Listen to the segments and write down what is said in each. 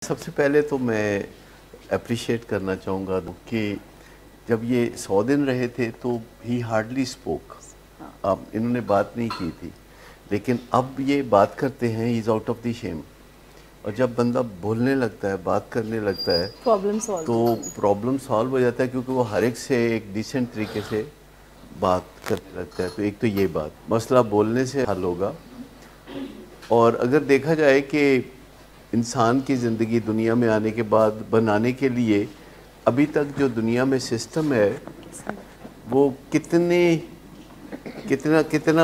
सबसे पहले तो मैं अप्रिशिएट करना चाहूँगा कि जब ये 100 दिन रहे थे तो ही हार्डली स्पोक। अब इन्होंने बात नहीं की थी, लेकिन अब ये बात करते हैं, is out of the shame. और जब बंदा बोलने लगता है, बात करने लगता है, तो प्रॉब्लम सॉल्व हो जाता है, क्योंकि वो हर एक से एक डिसेंट तरीके से बात करने लगता है। तो एक तो ये बात, मसला बोलने से हल होगा। और अगर देखा जाए कि इंसान की ज़िंदगी दुनिया में आने के बाद बनाने के लिए अभी तक जो दुनिया में सिस्टम है वो कितना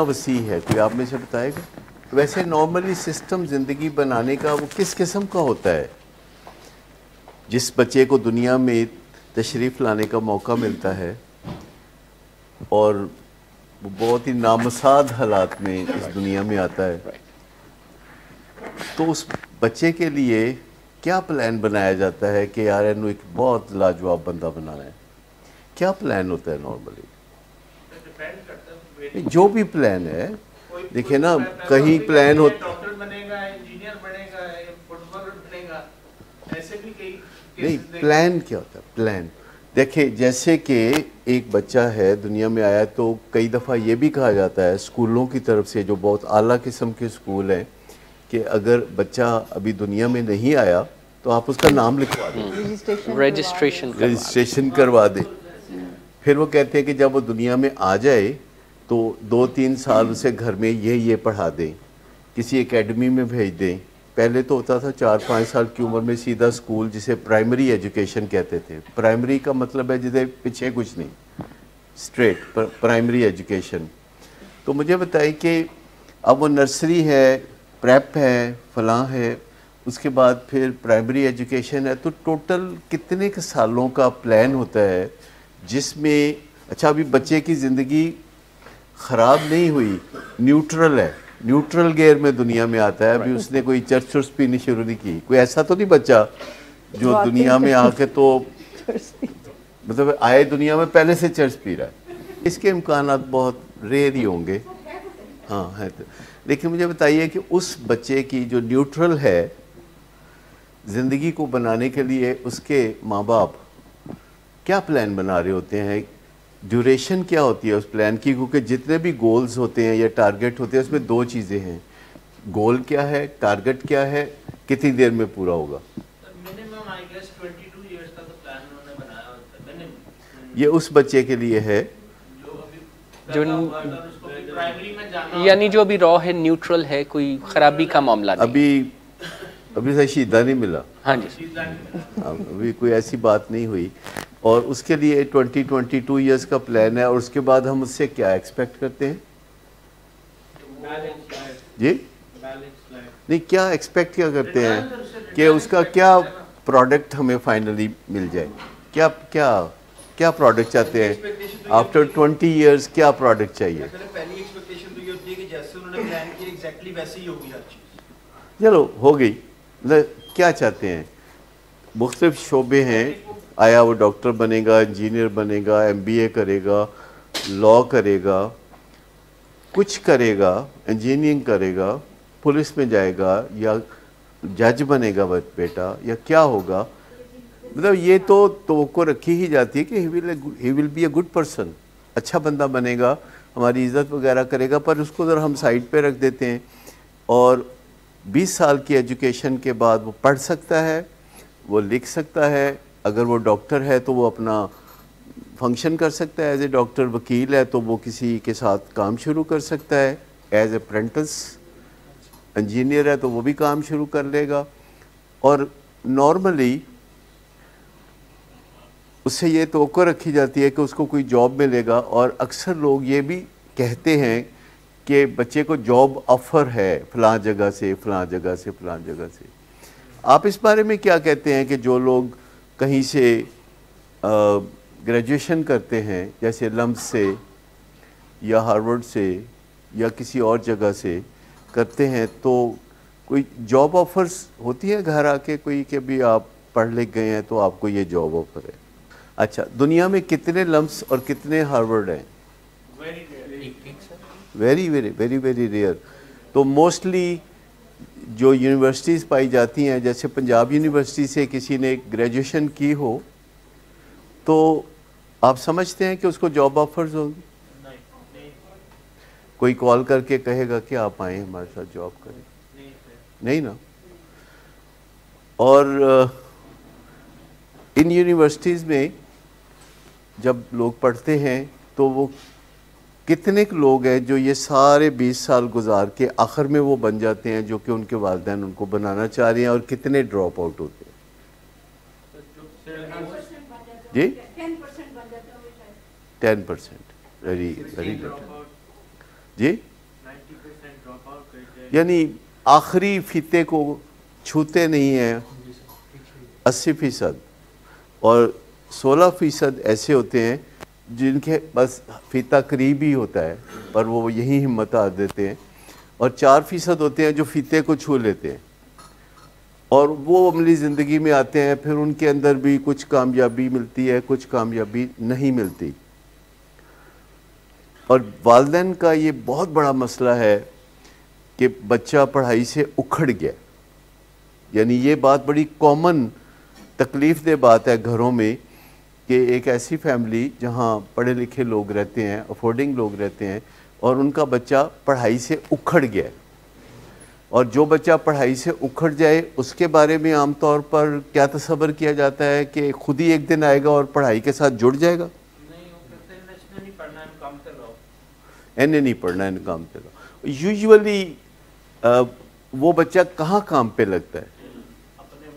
वसी है, कोई आप में से बताएगा? वैसे नॉर्मली सिस्टम ज़िंदगी बनाने का वो किस किस्म का होता है? जिस बच्चे को दुनिया में तशरीफ़ लाने का मौका मिलता है और वो बहुत ही नामसाद हालात में इस दुनिया में आता है, तो उस बच्चे के लिए क्या प्लान बनाया जाता है कि यार इन्हों एक बहुत लाजवाब बंदा बनाना है? क्या प्लान होता है नॉर्मली? जो भी प्लान है, देखिए ना, कहीं प्लान हो, डॉक्टर बनेगा, इंजीनियर बनेगा, फुटबॉलर बनेगा, ऐसे भी कई नहीं, प्लान क्या होता है? प्लान देखिए, जैसे कि एक बच्चा है दुनिया में आया, तो कई दफ़ा ये भी कहा जाता है स्कूलों की तरफ से, जो बहुत आला किस्म के स्कूल हैं, कि अगर बच्चा अभी दुनिया में नहीं आया तो आप उसका नाम लिखवा दें, रजिस्ट्रेशन करवा दें। फिर वो कहते हैं कि जब वो दुनिया में आ जाए तो 2-3 साल उसे घर में ये पढ़ा दें, किसी एकेडमी में भेज दें। पहले तो होता था 4-5 साल की उम्र में सीधा स्कूल, जिसे प्राइमरी एजुकेशन कहते थे। प्राइमरी का मतलब है जिसे पीछे कुछ नहीं, स्ट्रेट प्राइमरी एजुकेशन। तो मुझे बताइए कि अब वो नर्सरी है, प्रेप है, फलां है, उसके बाद फिर प्राइमरी एजुकेशन है, तो टोटल कितने के सालों का प्लान होता है जिसमें, अच्छा अभी बच्चे की ज़िंदगी ख़राब नहीं हुई, न्यूट्रल है, न्यूट्रल गियर में दुनिया में आता है। अभी उसने कोई चर्च पीनी शुरू नहीं की, कोई ऐसा तो नहीं बच्चा जो दुनिया में आके तो मतलब आए दुनिया में पहले से चर्च पी रहा है। इसके इम्कानात बहुत रेयर ही होंगे, हाँ है तो। लेकिन मुझे बताइए कि उस बच्चे की जो न्यूट्रल है ज़िंदगी को बनाने के लिए, उसके माँ बाप क्या प्लान बना रहे होते हैं? ड्यूरेशन क्या होती है उस प्लान की? क्योंकि जितने भी गोल्स होते हैं या टारगेट होते हैं, उसमें दो चीज़ें हैं, गोल क्या है, टारगेट क्या है, कितनी देर में पूरा होगा। मिनिमम आई गेस 22 इयर्स का तो प्लान उन्होंने बनाया होता है मिनिमम। ये उस बच्चे के लिए है जो प्राइमरी में जाना, यानी जो अभी रॉ है, न्यूट्रल है, कोई खराबी का मामला नहीं। अभी से शीदा नहीं मिला, हाँ जी, अभी कोई ऐसी बात नहीं हुई। और उसके लिए 22 इयर्स का प्लान है। और उसके बाद हम उससे क्या एक्सपेक्ट करते हैं जी? नहीं, क्या एक्सपेक्ट क्या करते हैं कि उसका क्या प्रोडक्ट हमें फाइनली मिल जाए? क्या क्या क्या प्रोडक्ट चाहते हैं आफ्टर 20 इयर्स? क्या प्रोडक्ट चाहिए? पहली एक्सपेक्टेशन तो ये होती है कि जैसे उन्होंने प्लान किया एग्जैक्टली वैसे ही होगी हर चीज़। चलो हो गई, मतलब क्या चाहते हैं? मुख्तलिफ शोबे हैं, आया वो डॉक्टर बनेगा, इंजीनियर बनेगा, MBA करेगा, लॉ करेगा, कुछ करेगा, इंजीनियरिंग करेगा, पुलिस में जाएगा, या जज बनेगा बेटा, या क्या होगा? मतलब ये तो रखी ही जाती है कि he will be a good person, अच्छा बंदा बनेगा, हमारी इज़्ज़त वगैरह करेगा। पर उसको ज़रा हम साइड पे रख देते हैं। और 20 साल की एजुकेशन के बाद वो पढ़ सकता है, वो लिख सकता है, अगर वो डॉक्टर है तो वो अपना फंक्शन कर सकता है एज ए डॉक्टर, वकील है तो वो किसी के साथ काम शुरू कर सकता है एज अप्रेंटिस, इंजीनियर है तो वो भी काम शुरू कर लेगा। और नॉर्मली उससे ये तवक्को रखी जाती है कि उसको कोई जॉब मिलेगा। और अक्सर लोग ये भी कहते हैं कि बच्चे को जॉब ऑफ़र है फ़लाँ जगह से, फ़लाँ जगह से, फ़लाँ जगह से। आप इस बारे में क्या कहते हैं कि जो लोग कहीं से ग्रेजुएशन करते हैं, जैसे लम्स से या हार्वर्ड से या किसी और जगह से करते हैं, तो कोई जॉब ऑफ़र्स होती है घर आके कोई कि भी आप पढ़ लिख गए हैं तो आपको ये जॉब ऑफ़र है? अच्छा, दुनिया में कितने लम्स और कितने हार्वर्ड हैं? Very very very very rare. तो मोस्टली जो यूनिवर्सिटीज़ पाई जाती हैं, जैसे पंजाब यूनिवर्सिटी से किसी ने ग्रेजुएशन की हो तो आप समझते हैं कि उसको जॉब ऑफर्स होंगी? नहीं नहीं कोई कॉल करके कहेगा कि आप आए हमारे साथ जॉब करें? नहीं सर। नहीं ना। और इन यूनिवर्सिटीज़ में जब लोग पढ़ते हैं तो वो कितने लोग हैं जो ये सारे 20 साल गुजार के आखिर में वो बन जाते हैं जो कि उनके वालिदैन उनको बनाना चाह रहे हैं, और कितने ड्रॉप आउट होते हैं? जी 10%। वेरी वेरी गुड जी। 90% ड्रॉप आउट करते हैं। यानी आखिरी फीते को छूते नहीं हैं 80%, और 16% ऐसे होते हैं जिनके बस फीता करीब ही होता है पर वो यही हिम्मत आ देते हैं, और 4% होते हैं जो फीते को छू लेते हैं और वो अमली ज़िंदगी में आते हैं। फिर उनके अंदर भी कुछ कामयाबी मिलती है, कुछ कामयाबी नहीं मिलती। और वालिदैन का ये बहुत बड़ा मसला है कि बच्चा पढ़ाई से उखड़ गया। यानी ये बात बड़ी कॉमन तकलीफ़ दे बात है घरों में कि एक ऐसी फैमिली जहाँ पढ़े लिखे लोग रहते हैं, अफोर्डिंग लोग रहते हैं, और उनका बच्चा पढ़ाई से उखड़ गया है। और जो बच्चा पढ़ाई से उखड़ जाए उसके बारे में आमतौर पर क्या तसव्वुर किया जाता है कि खुद ही एक दिन आएगा और पढ़ाई के साथ जुड़ जाएगा। नहीं वो कहते हैं नेशनल नहीं पढ़ना है काम पे रहो। एने नहीं पढ़ना है, काम पे रहो। यूजुअली वो बच्चा कहाँ काम पे लगता है? अपने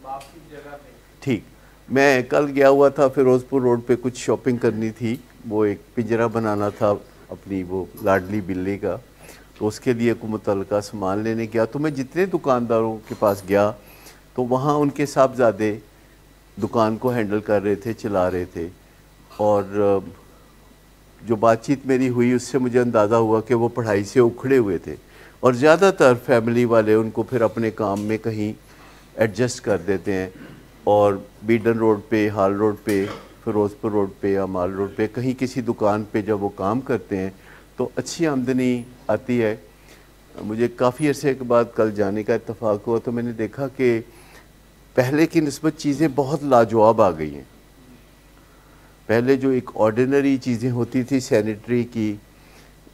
बाप की जगह पे। ठीक। मैं कल गया हुआ था फिरोज़पुर रोड पे, कुछ शॉपिंग करनी थी। वो एक पिंजरा बनाना था अपनी वो लाडली बिल्ली का, तो उसके लिए को मुतल्लिका सामान लेने गया। तो मैं जितने दुकानदारों के पास गया तो वहाँ उनके साहबजादे दुकान को हैंडल कर रहे थे, चला रहे थे। और जो बातचीत मेरी हुई उससे मुझे अंदाज़ा हुआ कि वो पढ़ाई से उखड़े हुए थे, और ज़्यादातर फैमिली वाले उनको फिर अपने काम में कहीं एडजस्ट कर देते हैं, और बीडन रोड पे, हाल रोड पे, फिरोज़पुर रोड पे या माल रोड पे कहीं किसी दुकान पे जब वो काम करते हैं तो अच्छी आमदनी आती है। मुझे काफ़ी अरसे के बाद कल जाने का इत्तेफाक हुआ तो मैंने देखा कि पहले की निस्बत चीज़ें बहुत लाजवाब आ गई हैं। पहले जो एक ऑर्डिनरी चीज़ें होती थी सैनिटरी की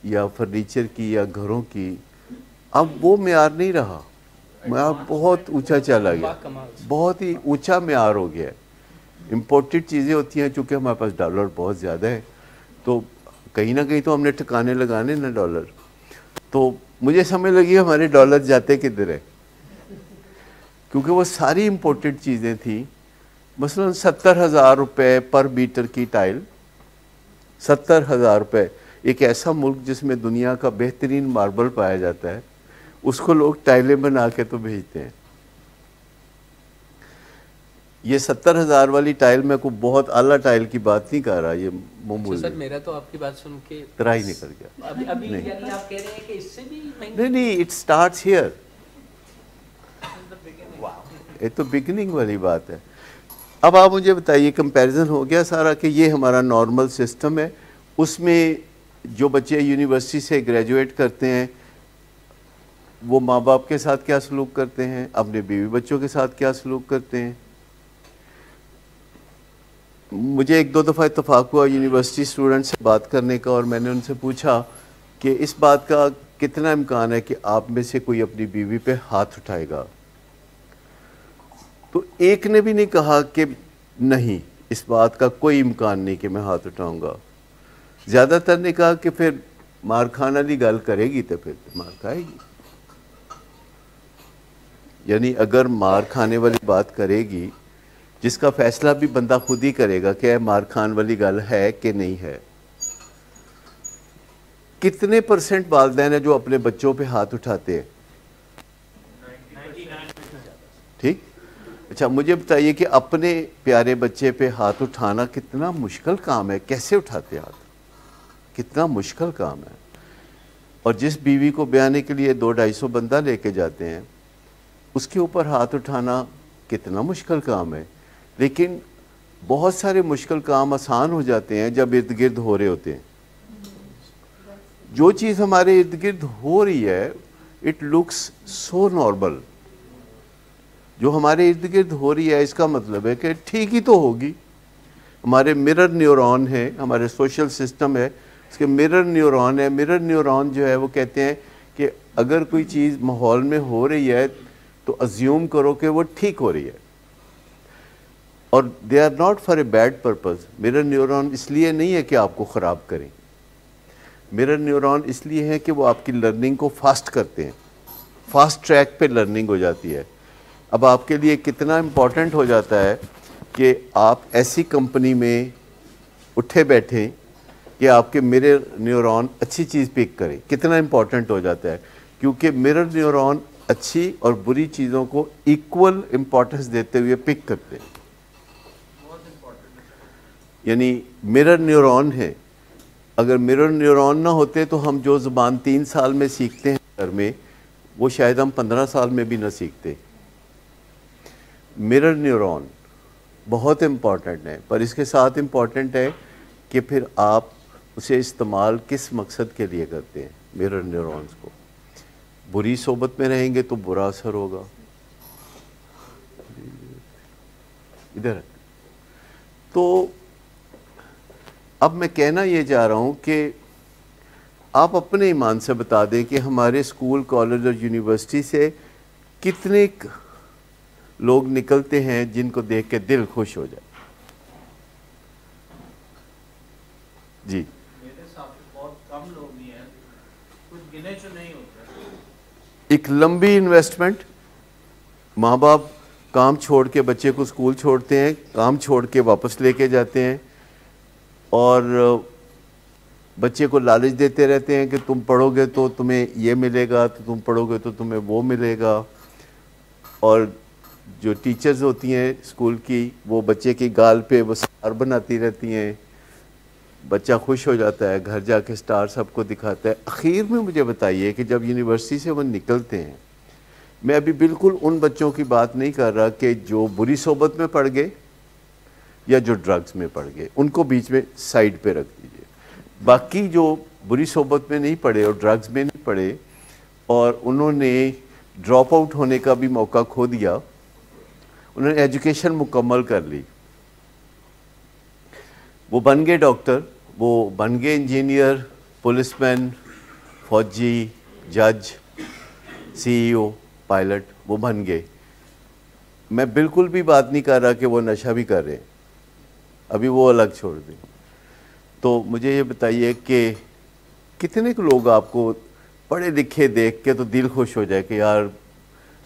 या फर्नीचर की या घरों की, अब वो मेयार नहीं रहा। मेयार बहुत ऊंचा चला गया, बहुत ही ऊंचा मेयार हो गया। इम्पोर्टेड चीज़ें होती हैं, चूँकि हमारे पास डॉलर बहुत ज़्यादा है तो कहीं ना कहीं तो हमने ठिकाने लगाने ना डॉलर। तो मुझे समझ लगी हमारे डॉलर जाते किधर है, क्योंकि वो सारी इम्पोर्टेड चीज़ें थी। मसलन 70,000 रुपये पर मीटर की टाइल, 70,000 रुपये। एक ऐसा मुल्क जिसमें दुनिया का बेहतरीन मार्बल पाया जाता है, उसको लोग टाइलें बना के तो भेजते हैं। ये 70,000 वाली टाइल में कोई बहुत आला टाइल की बात नहीं कर रहा, ये मामूली। सर मेरा तो आपकी बात सुन के तरह ही निकल गया। अभी नहीं। यानी आप कह रहे हैं कि इससे भी महंगी? नहीं नहीं, इट स्टार्ट्स हियर। ये तो बिगिनिंग वाली बात है। अब आप मुझे बताइए, कंपैरिजन हो गया सारा कि ये हमारा नॉर्मल सिस्टम है, उसमें जो बच्चे यूनिवर्सिटी से ग्रेजुएट करते हैं वो माँ बाप के साथ क्या सलूक करते हैं, अपने बीवी बच्चों के साथ क्या सलूक करते हैं। मुझे एक दो दफ़ा इत्तफाक हुआ यूनिवर्सिटी स्टूडेंट से बात करने का, और मैंने उनसे पूछा कि इस बात का कितना इम्कान है कि आप में से कोई अपनी बीवी पे हाथ उठाएगा। तो एक ने भी नहीं कहा कि नहीं, इस बात का कोई इम्कान नहीं कि मैं हाथ उठाऊंगा। ज़्यादातर ने कहा कि फिर मार खाने वाली गल करेगी तो फिर मार खाएगी। यानी अगर मार खाने वाली बात करेगी, जिसका फैसला भी बंदा खुद ही करेगा कि मार खान वाली गल है कि नहीं है। कितने % वालिदैन है जो अपने बच्चों पे हाथ उठाते हैं? ठीक। अच्छा मुझे बताइए कि अपने प्यारे बच्चे पे हाथ उठाना कितना मुश्किल काम है, कैसे उठाते हाथ, कितना मुश्किल काम है। और जिस बीवी को ब्याने के लिए 200-250 बंदा लेके जाते हैं, उसके ऊपर हाथ उठाना कितना मुश्किल काम है। लेकिन बहुत सारे मुश्किल काम आसान हो जाते हैं जब इर्द गिर्द हो रहे होते हैं। जो चीज़ हमारे इर्द गिर्द हो रही है, इट लुक्स सो नॉर्मल। जो हमारे इर्द गिर्द हो रही है इसका मतलब है कि ठीक ही तो होगी। हमारे मिरर न्यूरॉन है, हमारे सोशल सिस्टम है, इसके मिरर न्यूरॉन है। मिरर न्यूरॉन जो है वो कहते हैं कि अगर कोई चीज़ माहौल में हो रही है तो अज्यूम करो कि वो ठीक हो रही है, और they are not for a bad purpose. Mirror neuron इसलिए नहीं है कि आपको ख़राब करें, मिरर न्यूरॉन इसलिए है कि वो आपकी लर्निंग को फास्ट करते हैं, फास्ट ट्रैक पे लर्निंग हो जाती है। अब आपके लिए कितना इम्पॉर्टेंट हो जाता है कि आप ऐसी कंपनी में उठे बैठे कि आपके मिरर न्यूरॉन अच्छी चीज़ पिक करें, कितना इम्पॉर्टेंट हो जाता है, क्योंकि मिरर न्यूरॉन अच्छी और बुरी चीज़ों को इक्वल इम्पॉर्टेंस देते हुए पिक करते हैं। यानी मिरर न्यूरॉन है। अगर मिरर न्यूरॉन ना होते तो हम जो ज़ुबान 3 साल में सीखते हैं घर में, वो शायद हम 15 साल में भी ना सीखते। मिरर न्यूरॉन बहुत इम्पॉर्टेंट है, पर इसके साथ इम्पॉर्टेंट है कि फिर आप उसे इस्तेमाल किस मकसद के लिए करते हैं। मिरर न्यूरॉन्स को बुरी सोबत में रहेंगे तो बुरा असर होगा। इधर तो अब मैं कहना ये चाह रहा हूँ कि आप अपने ईमान से बता दें कि हमारे स्कूल, कॉलेज और यूनिवर्सिटी से कितने लोग निकलते हैं जिनको देख के दिल खुश हो जाए। जी, मेरे साथ बहुत कम लोग ही हैं, कुछ गिने चुने ही होते हैं। एक लंबी इन्वेस्टमेंट, माँ बाप काम छोड़ के बच्चे को स्कूल छोड़ते हैं, काम छोड़ के वापस लेके जाते हैं और बच्चे को लालच देते रहते हैं कि तुम पढ़ोगे तो तुम्हें ये मिलेगा, तो तुम पढ़ोगे तो तुम्हें वो मिलेगा। और जो टीचर्स होती हैं स्कूल की, वो बच्चे की गाल पे वो स्टार बनाती रहती हैं, बच्चा खुश हो जाता है, घर जाके स्टार सबको दिखाता है। आखिर में मुझे बताइए कि जब यूनिवर्सिटी से वो निकलते हैं, मैं अभी बिल्कुल उन बच्चों की बात नहीं कर रहा कि जो बुरी सोबत में पड़ गए या जो ड्रग्स में पड़ गए, उनको बीच में साइड पे रख दीजिए। बाकी जो बुरी सोबत में नहीं पड़े और ड्रग्स में नहीं पड़े और उन्होंने ड्रॉप आउट होने का भी मौका खो दिया, उन्होंने एजुकेशन मुकम्मल कर ली, वो बन गए डॉक्टर, वो बन गए इंजीनियर, पुलिसमैन, फौजी, जज, सीईओ, पायलट, वो बन गए। मैं बिल्कुल भी बात नहीं कर रहा कि वो नशा भी कर रहे हैं, अभी वो अलग छोड़ दें। तो मुझे ये बताइए कि कितने के लोग आपको पढ़े लिखे देख के तो दिल खुश हो जाए कि यार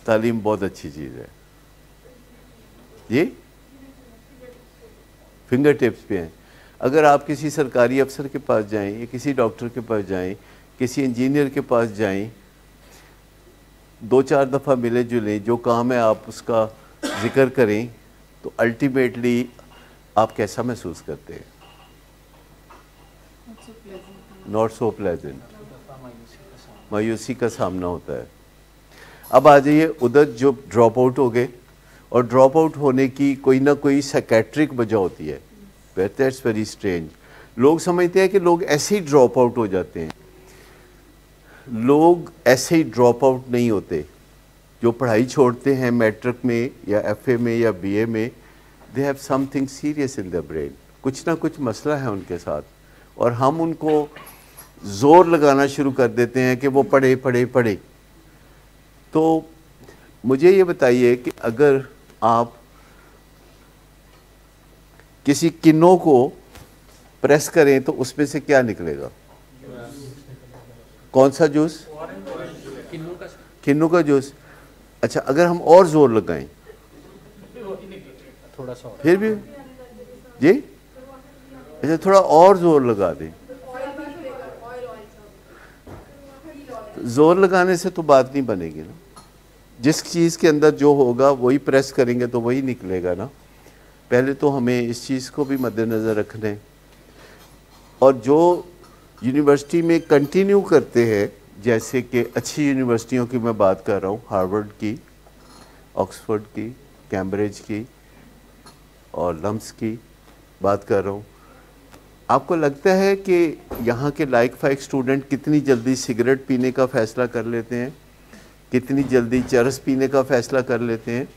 तालीम बहुत अच्छी चीज़ है। जी, फिंगर टिप्स पे हैं। अगर आप किसी सरकारी अफसर के पास जाएं या किसी डॉक्टर के पास जाएं, किसी इंजीनियर के पास जाएं, 2-4 दफ़ा मिले जुले, जो काम है आप उसका जिक्र करें, तो अल्टीमेटली आप कैसा महसूस करते हैं? नॉट सो प्लेजेंट, मायूसी का सामना होता है। अब आ जाइए उधर जो ड्रॉप आउट हो गए, और ड्रॉप आउट होने की कोई ना कोई साइकेट्रिक वजह होती है। That's very strange. लोग समझते हैं कि लोग ऐसे ही ड्रॉप आउट हो जाते हैं। लोग ऐसे ही ड्रॉप आउट नहीं होते। जो पढ़ाई छोड़ते हैं मैट्रिक में या एफए में या बीए में, they have something serious in the brain, कुछ ना कुछ मसला है उनके साथ, और हम उनको ज़ोर लगाना शुरू कर देते हैं कि वो पढ़े पढ़े पढ़े। तो मुझे ये बताइए कि अगर आप किसी किन्नों को प्रेस करें तो उसमें से क्या निकलेगा? कौन सा जूस? किन्नू का जूस। अच्छा, अगर हम और जोर लगाएं थोड़ा सा फिर भी जी, अच्छा थोड़ा और जोर लगा दें। जोर लगाने से तो बात नहीं बनेगी ना। जिस चीज़ के अंदर जो होगा वही प्रेस करेंगे तो वही निकलेगा ना। पहले तो हमें इस चीज़ को भी मद्देनज़र रखना है। और जो यूनिवर्सिटी में कंटिन्यू करते हैं, जैसे कि अच्छी यूनिवर्सिटियों की मैं बात कर रहा हूँ, हार्वर्ड की, ऑक्सफोर्ड की, कैम्ब्रिज की और लम्स की बात कर रहा हूँ, आपको लगता है कि यहाँ के लाइक फाइक स्टूडेंट कितनी जल्दी सिगरेट पीने का फ़ैसला कर लेते हैं? कितनी जल्दी चरस पीने का फैसला कर लेते हैं।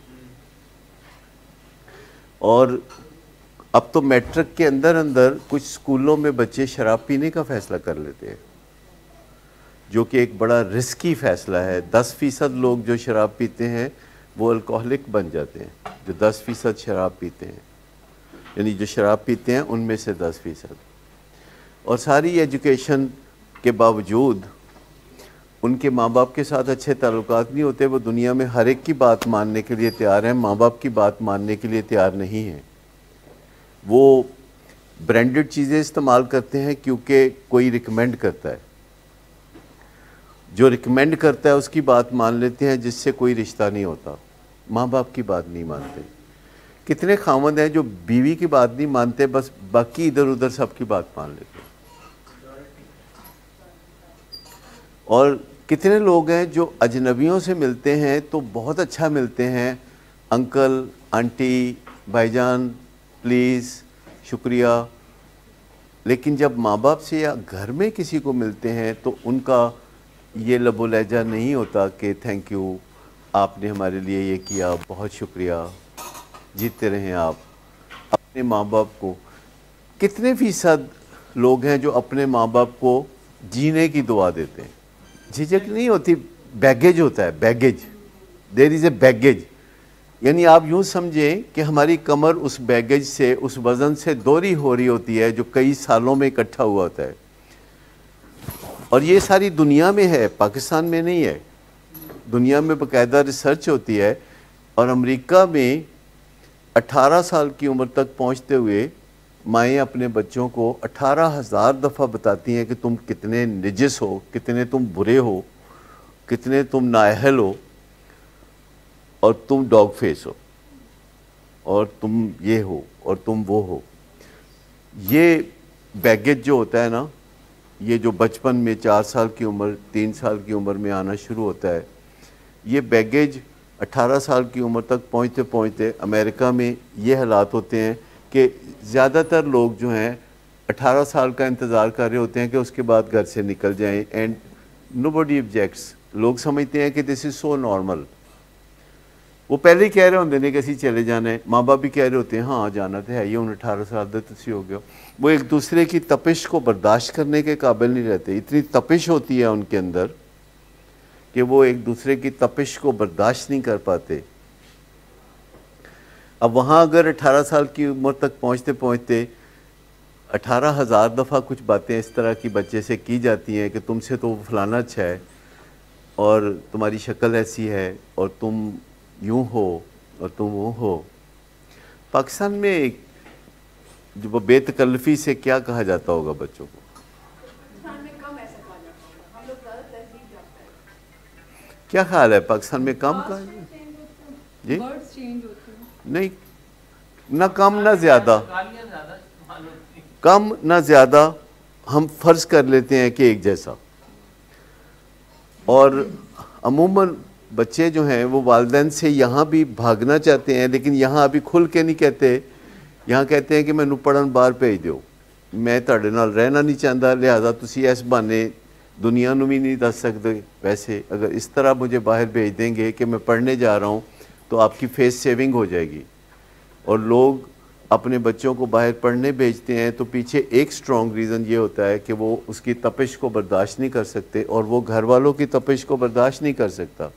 और अब तो मैट्रिक के अंदर अंदर कुछ स्कूलों में बच्चे शराब पीने का फैसला कर लेते हैं, जो कि एक बड़ा रिस्की फैसला है। 10% लोग जो शराब पीते हैं वो अल्कोहलिक बन जाते हैं, जो 10% शराब पीते हैं, यानी जो शराब पीते हैं उनमें से 10%। और सारी एजुकेशन के बावजूद उनके माँ बाप के साथ अच्छे ताल्लुकात नहीं होते। वो दुनिया में हर एक की बात मानने के लिए तैयार हैं, माँ बाप की बात मानने के लिए तैयार नहीं हैं। वो ब्रांडेड चीज़ें इस्तेमाल करते हैं क्योंकि कोई रिकमेंड करता है, जो रिकमेंड करता है उसकी बात मान लेते हैं, जिससे कोई रिश्ता नहीं होता। माँ बाप की बात नहीं मानते। कितने खामद हैं जो बीवी की बात नहीं मानते, बस बाकी इधर उधर सबकी बात मान लेते हैं। और कितने लोग हैं जो अजनबियों से मिलते हैं तो बहुत अच्छा मिलते हैं, अंकल आंटी भाईजान प्लीज़ शुक्रिया, लेकिन जब माँ बाप से या घर में किसी को मिलते हैं तो उनका ये लबो लहजा नहीं होता कि थैंक यू, आपने हमारे लिए ये किया, बहुत शुक्रिया, जीते रहें आप। अपने माँ बाप को कितने फ़ीसद लोग हैं जो अपने माँ बाप को जीने की दुआ देते हैं? झिझक नहीं होती, बैगेज होता है, baggage. There is a baggage, यानी आप यूँ समझें कि हमारी कमर उस बैगेज से, उस वज़न से दोहरी हो रही होती है जो कई सालों में इकट्ठा हुआ होता है। और ये सारी दुनिया में है, पाकिस्तान में नहीं है। दुनिया में बाकायदा रिसर्च होती है। और अमेरिका में 18 साल की उम्र तक पहुंचते हुए माएँ अपने बच्चों को 18,000 दफ़ा बताती हैं कि तुम कितने निजिस हो, कितने तुम बुरे हो, कितने तुम नाअहल हो, और तुम डॉग फेस हो, और तुम ये हो, और तुम वो हो। ये बैगेज जो होता है ना, ये जो बचपन में 4 साल की उम्र, 3 साल की उम्र में आना शुरू होता है, ये बैगेज 18 साल की उम्र तक पहुँचते पहुँचते अमेरिका में ये हालात होते हैं कि ज़्यादातर लोग जो हैं 18 साल का इंतज़ार कर रहे होते हैं कि उसके बाद घर से निकल जाएं, एंड नोबडी ऑब्जेक्ट्स। लोग समझते हैं कि दिस इज़ सो नॉर्मल। वो पहले ही कह रहे होंगे नहीं कि असी चले जाना है, माँ बाप भी कह रहे होते हैं हाँ जाना तो है, ये उन 18 साल का तुसी हो गया। वो एक दूसरे की तपिश को बर्दाश्त करने के काबिल नहीं रहते। इतनी तपिश होती है उनके अंदर कि वो एक दूसरे की तपिश को बर्दाश्त नहीं कर पाते। अब वहाँ अगर 18 साल की उम्र तक पहुँचते पहुँचते 18,000 दफ़ा कुछ बातें इस तरह की बच्चे से की जाती हैं कि तुमसे तो फलाना अच्छा है, और तुम्हारी शक्ल ऐसी है, और तुम यूँ हो, और तुम वो हो। पाकिस्तान में एक जो वो बेतकल्लफ़ी से क्या कहा जाता होगा बच्चों को? क्या ख्याल है, पाकिस्तान में कम कहा जी? नहीं, ना कम ना ज़्यादा, कम ना ज़्यादा, हम फ़र्ज़ कर लेते हैं कि एक जैसा। और अमूमन बच्चे जो हैं वो वालिदैन से यहाँ भी भागना चाहते हैं, लेकिन यहाँ अभी खुल के नहीं कहते। यहाँ कहते हैं कि मैनू पढ़न बाहर भेज दो, मैं तुहाडे नाल रहना नहीं चाहता, लिहाजा तुसी इस बहाने दुनिया नू भी नहीं दस सकते। वैसे अगर इस तरह मुझे बाहर भेज देंगे कि मैं पढ़ने जा रहा हूँ तो आपकी फेस सेविंग हो जाएगी। और लोग अपने बच्चों को बाहर पढ़ने भेजते हैं तो पीछे एक स्ट्रॉन्ग रीज़न ये होता है कि वो उसकी तपिश को बर्दाश्त नहीं कर सकते, और वो घर वालों की तपिश को बर्दाश्त नहीं कर सकता।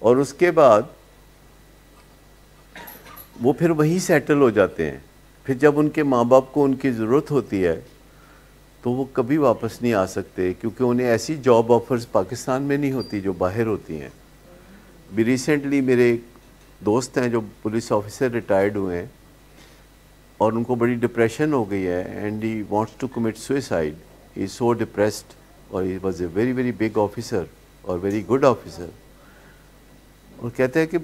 और उसके बाद वो फिर वहीं सेटल हो जाते हैं। फिर जब उनके माँ बाप को उनकी ज़रूरत होती है तो वो कभी वापस नहीं आ सकते, क्योंकि उन्हें ऐसी जॉब ऑफर्स पाकिस्तान में नहीं होती जो बाहर होती हैं। भी रिसेंटली मेरे दोस्त हैं जो पुलिस ऑफिसर रिटायर्ड हुए हैं, और उनको बड़ी डिप्रेशन हो गई है, and he wants to commit suicide. He is so depressed, और he was a very very big officer और वेरी गुड ऑफिसर। और कहते हैं कि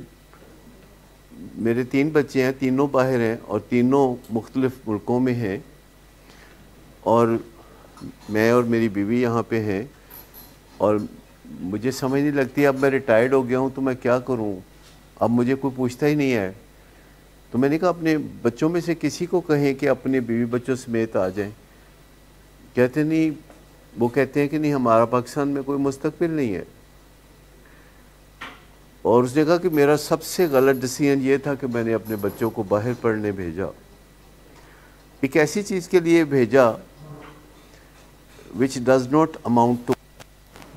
मेरे 3 बच्चे हैं, तीनों बाहर हैं और तीनों मुख्तलिफ मुल्कों में हैं, और मैं और मेरी बीवी यहाँ पे हैं, और मुझे समझ नहीं लगती अब मैं रिटायर्ड हो गया हूँ तो मैं क्या करूँ, अब मुझे कोई पूछता ही नहीं है। तो मैंने कहा अपने बच्चों में से किसी को कहें कि अपने बीवी बच्चों समेत आ जाएं। कहते नहीं, वो कहते हैं कि नहीं हमारा पाकिस्तान में कोई मुस्तकबिल नहीं है। और उसने कहा कि मेरा सबसे गलत डिसीजन ये था कि मैंने अपने बच्चों को बाहर पढ़ने भेजा, एक ऐसी चीज़ के लिए भेजा विच डज़ नॉट अमाउंट टू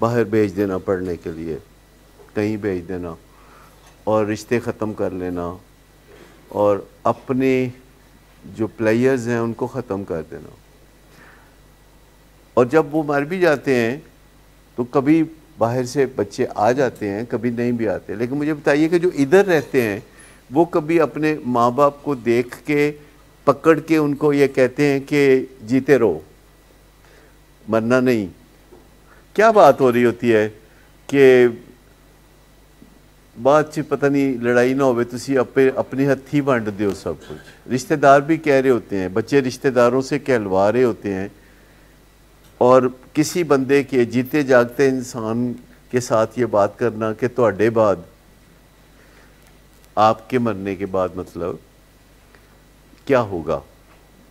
बाहर भेज देना पढ़ने के लिए, कहीं भेज देना और रिश्ते ख़त्म कर लेना और अपने जो प्लेयर्स हैं उनको ख़त्म कर देना। और जब वो मर भी जाते हैं तो कभी बाहर से बच्चे आ जाते हैं, कभी नहीं भी आते। लेकिन मुझे बताइए कि जो इधर रहते हैं वो कभी अपने माँ बाप को देख के पकड़ के उनको ये कहते हैं कि जीते रहो, मरना नहीं। क्या बात हो रही होती है कि बात च पता नहीं लड़ाई ना होवे, तुसी अपने हथी वंड दो सब कुछ। रिश्तेदार भी कह रहे होते हैं, बच्चे रिश्तेदारों से कहलवा रहे होते हैं और किसी बंदे के जीते जागते इंसान के साथ ये बात करना कि ਤੁਹਾਡੇ बाद, आपके मरने के बाद मतलब क्या होगा।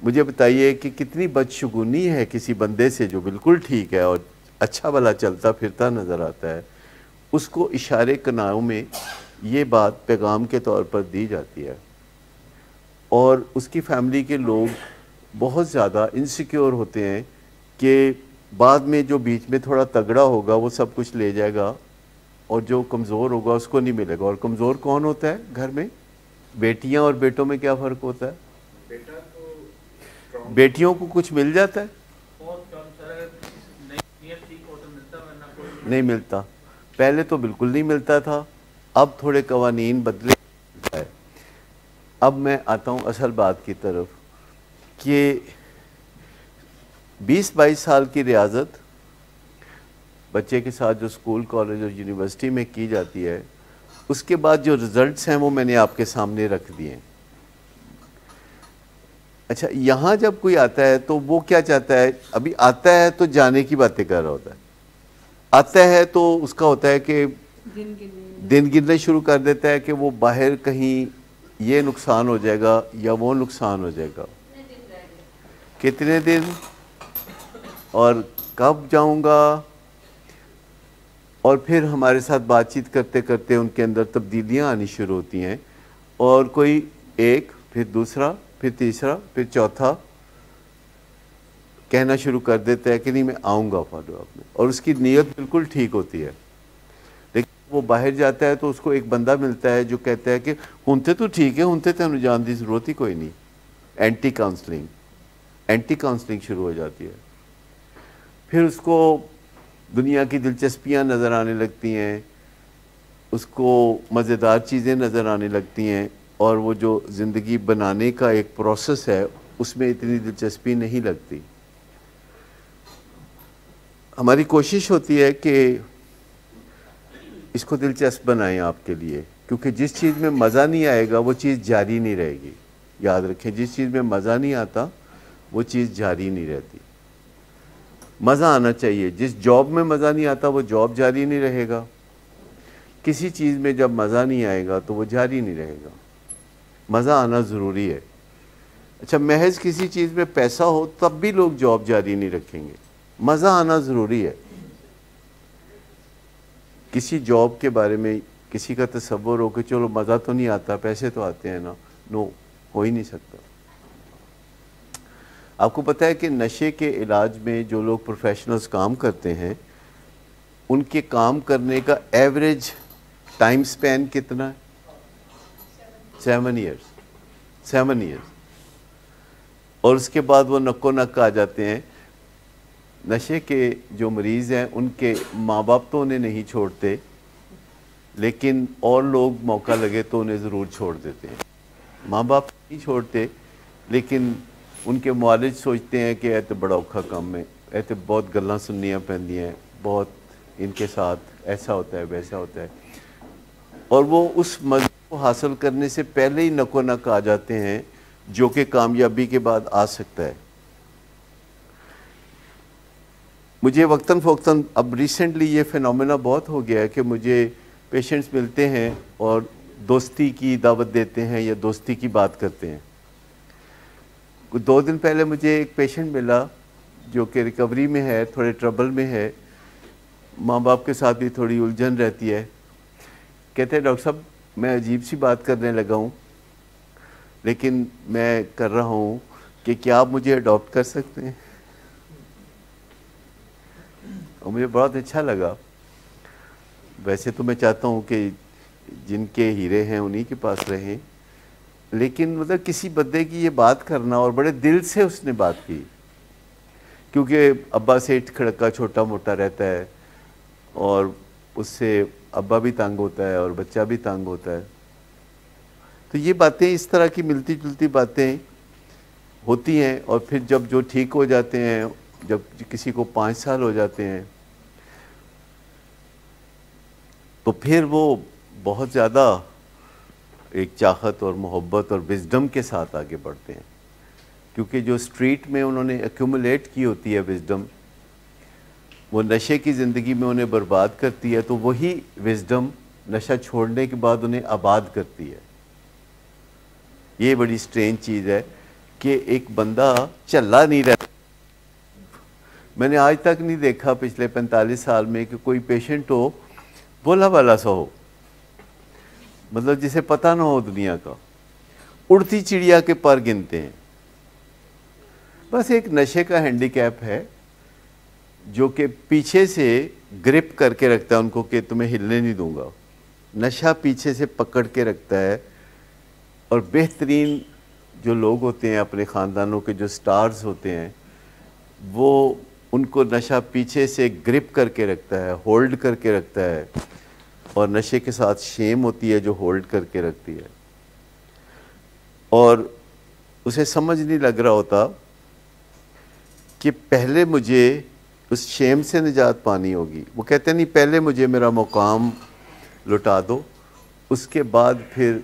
मुझे बताइए कि कितनी बदशगुनी है किसी बंदे से जो बिल्कुल ठीक है और अच्छा भला चलता फिरता नज़र आता है, उसको इशारे कनाओं में ये बात पैगाम के तौर पर दी जाती है और उसकी फैमिली के लोग बहुत ज़्यादा इनसिक्योर होते हैं कि बाद में जो बीच में थोड़ा तगड़ा होगा वो सब कुछ ले जाएगा और जो कमज़ोर होगा उसको नहीं मिलेगा। और कमज़ोर कौन होता है घर में? बेटियां और बेटों में क्या फ़र्क होता है? बेटा तो बेटियों को कुछ मिल जाता है, बहुत कम सारा नहीं ठीक हो तो मिलता, वरना कोई नहीं मिलता। पहले तो बिल्कुल नहीं मिलता था, अब थोड़े कवानीन बदले है। अब मैं आता हूँ असल बात की तरफ कि 20-22 साल की रियाजत बच्चे के साथ जो स्कूल, कॉलेज और यूनिवर्सिटी में की जाती है, उसके बाद जो रिज़ल्ट्स हैं वो मैंने आपके सामने रख दिए। अच्छा, यहाँ जब कोई आता है तो वो क्या चाहता है? अभी आता है तो जाने की बातें कर रहा होता है, आता है तो उसका होता है कि दिन गिनने शुरू कर देता है कि वो बाहर कहीं ये नुकसान हो जाएगा या वो नुकसान हो जाएगा, कितने दिन और कब जाऊंगा। और फिर हमारे साथ बातचीत करते करते उनके अंदर तब्दीलियां आनी शुरू होती हैं और कोई एक, फिर दूसरा, फिर तीसरा, फिर चौथा कहना शुरू कर देता है कि नहीं मैं आऊँगा फॉलो अप में, और उसकी नीयत बिल्कुल ठीक होती है। लेकिन वो बाहर जाता है तो उसको एक बंदा मिलता है जो कहता है कि हुंते तो ठीक है, हुंते तेन जान की ज़रूरत ही कोई नहीं। एंटी काउंसलिंग शुरू हो जाती है। फिर उसको दुनिया की दिलचस्पियां नज़र आने लगती हैं, उसको मज़ेदार चीज़ें नज़र आने लगती हैं और वो जो ज़िंदगी बनाने का एक प्रोसेस है उसमें इतनी दिलचस्पी नहीं लगती। हमारी कोशिश होती है कि इसको दिलचस्प बनाएं आपके लिए, क्योंकि जिस चीज़ में मज़ा नहीं आएगा वो चीज़ जारी नहीं रहेगी। याद रखें, जिस चीज़ में मज़ा नहीं आता वो चीज़ जारी नहीं रहती। मज़ा आना चाहिए। जिस जॉब में मज़ा नहीं आता वो जॉब जारी नहीं रहेगा। किसी चीज़ में जब मज़ा नहीं आएगा तो वो जारी नहीं रहेगा। मज़ा आना ज़रूरी है। अच्छा, महज किसी चीज़ में पैसा हो तब भी लोग जॉब जारी नहीं रखेंगे। मज़ा आना ज़रूरी है। किसी जॉब के बारे में किसी का तसव्वुर हो कि चलो मज़ा तो नहीं आता, पैसे तो आते हैं ना, नो, हो ही नहीं सकता। आपको पता है कि नशे के इलाज में जो लोग प्रोफेशनल्स काम करते हैं उनके काम करने का एवरेज टाइम स्पैन कितना है? 7 ईयर्स। और उसके बाद वो नक्को नक आ जाते हैं। नशे के जो मरीज़ हैं उनके माँ बाप तो उन्हें नहीं छोड़ते, लेकिन और लोग मौका लगे तो उन्हें ज़रूर छोड़ देते हैं। माँ बाप नहीं छोड़ते, लेकिन उनके मुआलिज सोचते हैं कि तो बड़ा औखा काम है, तो बहुत गल्लां सुननियाँ पैंदियां, बहुत इनके साथ ऐसा होता है वैसा होता है, और वो उस मज़े को हासिल करने से पहले ही नको नक आ जाते हैं जो कि कामयाबी के बाद आ सकता है। मुझे वक्तन फ़ौक्तन अब रिसेंटली ये फिनोमेना बहुत हो गया है कि मुझे पेशेंट्स मिलते हैं और दोस्ती की दावत देते हैं या दोस्ती की बात करते हैं। 2 दिन पहले मुझे एक पेशेंट मिला जो कि रिकवरी में है, थोड़े ट्रबल में है, माँ बाप के साथ भी थोड़ी उलझन रहती है। कहते हैं डॉक्टर साहब मैं अजीब सी बात करने लगा हूँ, लेकिन मैं कर रहा हूँ कि क्या आप मुझे अडॉप्ट कर सकते हैं? और मुझे बहुत अच्छा लगा। वैसे तो मैं चाहता हूँ कि जिनके हीरे हैं उन्हीं के पास रहें, लेकिन मतलब किसी बंदे की ये बात करना, और बड़े दिल से उसने बात की, क्योंकि अब्बा से खड़का छोटा मोटा रहता है और उससे अब्बा भी तंग होता है और बच्चा भी तंग होता है। तो ये बातें, इस तरह की मिलती जुलती बातें होती हैं। और फिर जब जो ठीक हो जाते हैं, जब किसी को 5 साल हो जाते हैं, तो फिर वो बहुत ज़्यादा एक चाहत और मोहब्बत और विजडम के साथ आगे बढ़ते हैं, क्योंकि जो स्ट्रीट में उन्होंने एक्यूमुलेट की होती है विजडम, वो नशे की ज़िंदगी में उन्हें बर्बाद करती है, तो वही विजडम नशा छोड़ने के बाद उन्हें आबाद करती है। ये बड़ी स्ट्रेंज चीज़ है कि एक बंदा चला नहीं रहता। मैंने आज तक नहीं देखा पिछले 45 साल में कि कोई पेशेंट हो भोला वाला सा हो, मतलब जिसे पता ना हो दुनिया का, उड़ती चिड़िया के पर गिनते हैं। बस एक नशे का हैंडीकैप है जो कि पीछे से ग्रिप करके रखता है उनको कि तुम्हें हिलने नहीं दूंगा। नशा पीछे से पकड़ के रखता है। और बेहतरीन जो लोग होते हैं अपने ख़ानदानों के, जो स्टार्स होते हैं, वो उनको नशा पीछे से ग्रिप करके रखता है, होल्ड करके रखता है। और नशे के साथ शेम होती है जो होल्ड करके रखती है, और उसे समझ नहीं लग रहा होता कि पहले मुझे उस शेम से निजात पानी होगी। वो कहते नहीं पहले मुझे मेरा मुकाम लुटा दो, उसके बाद फिर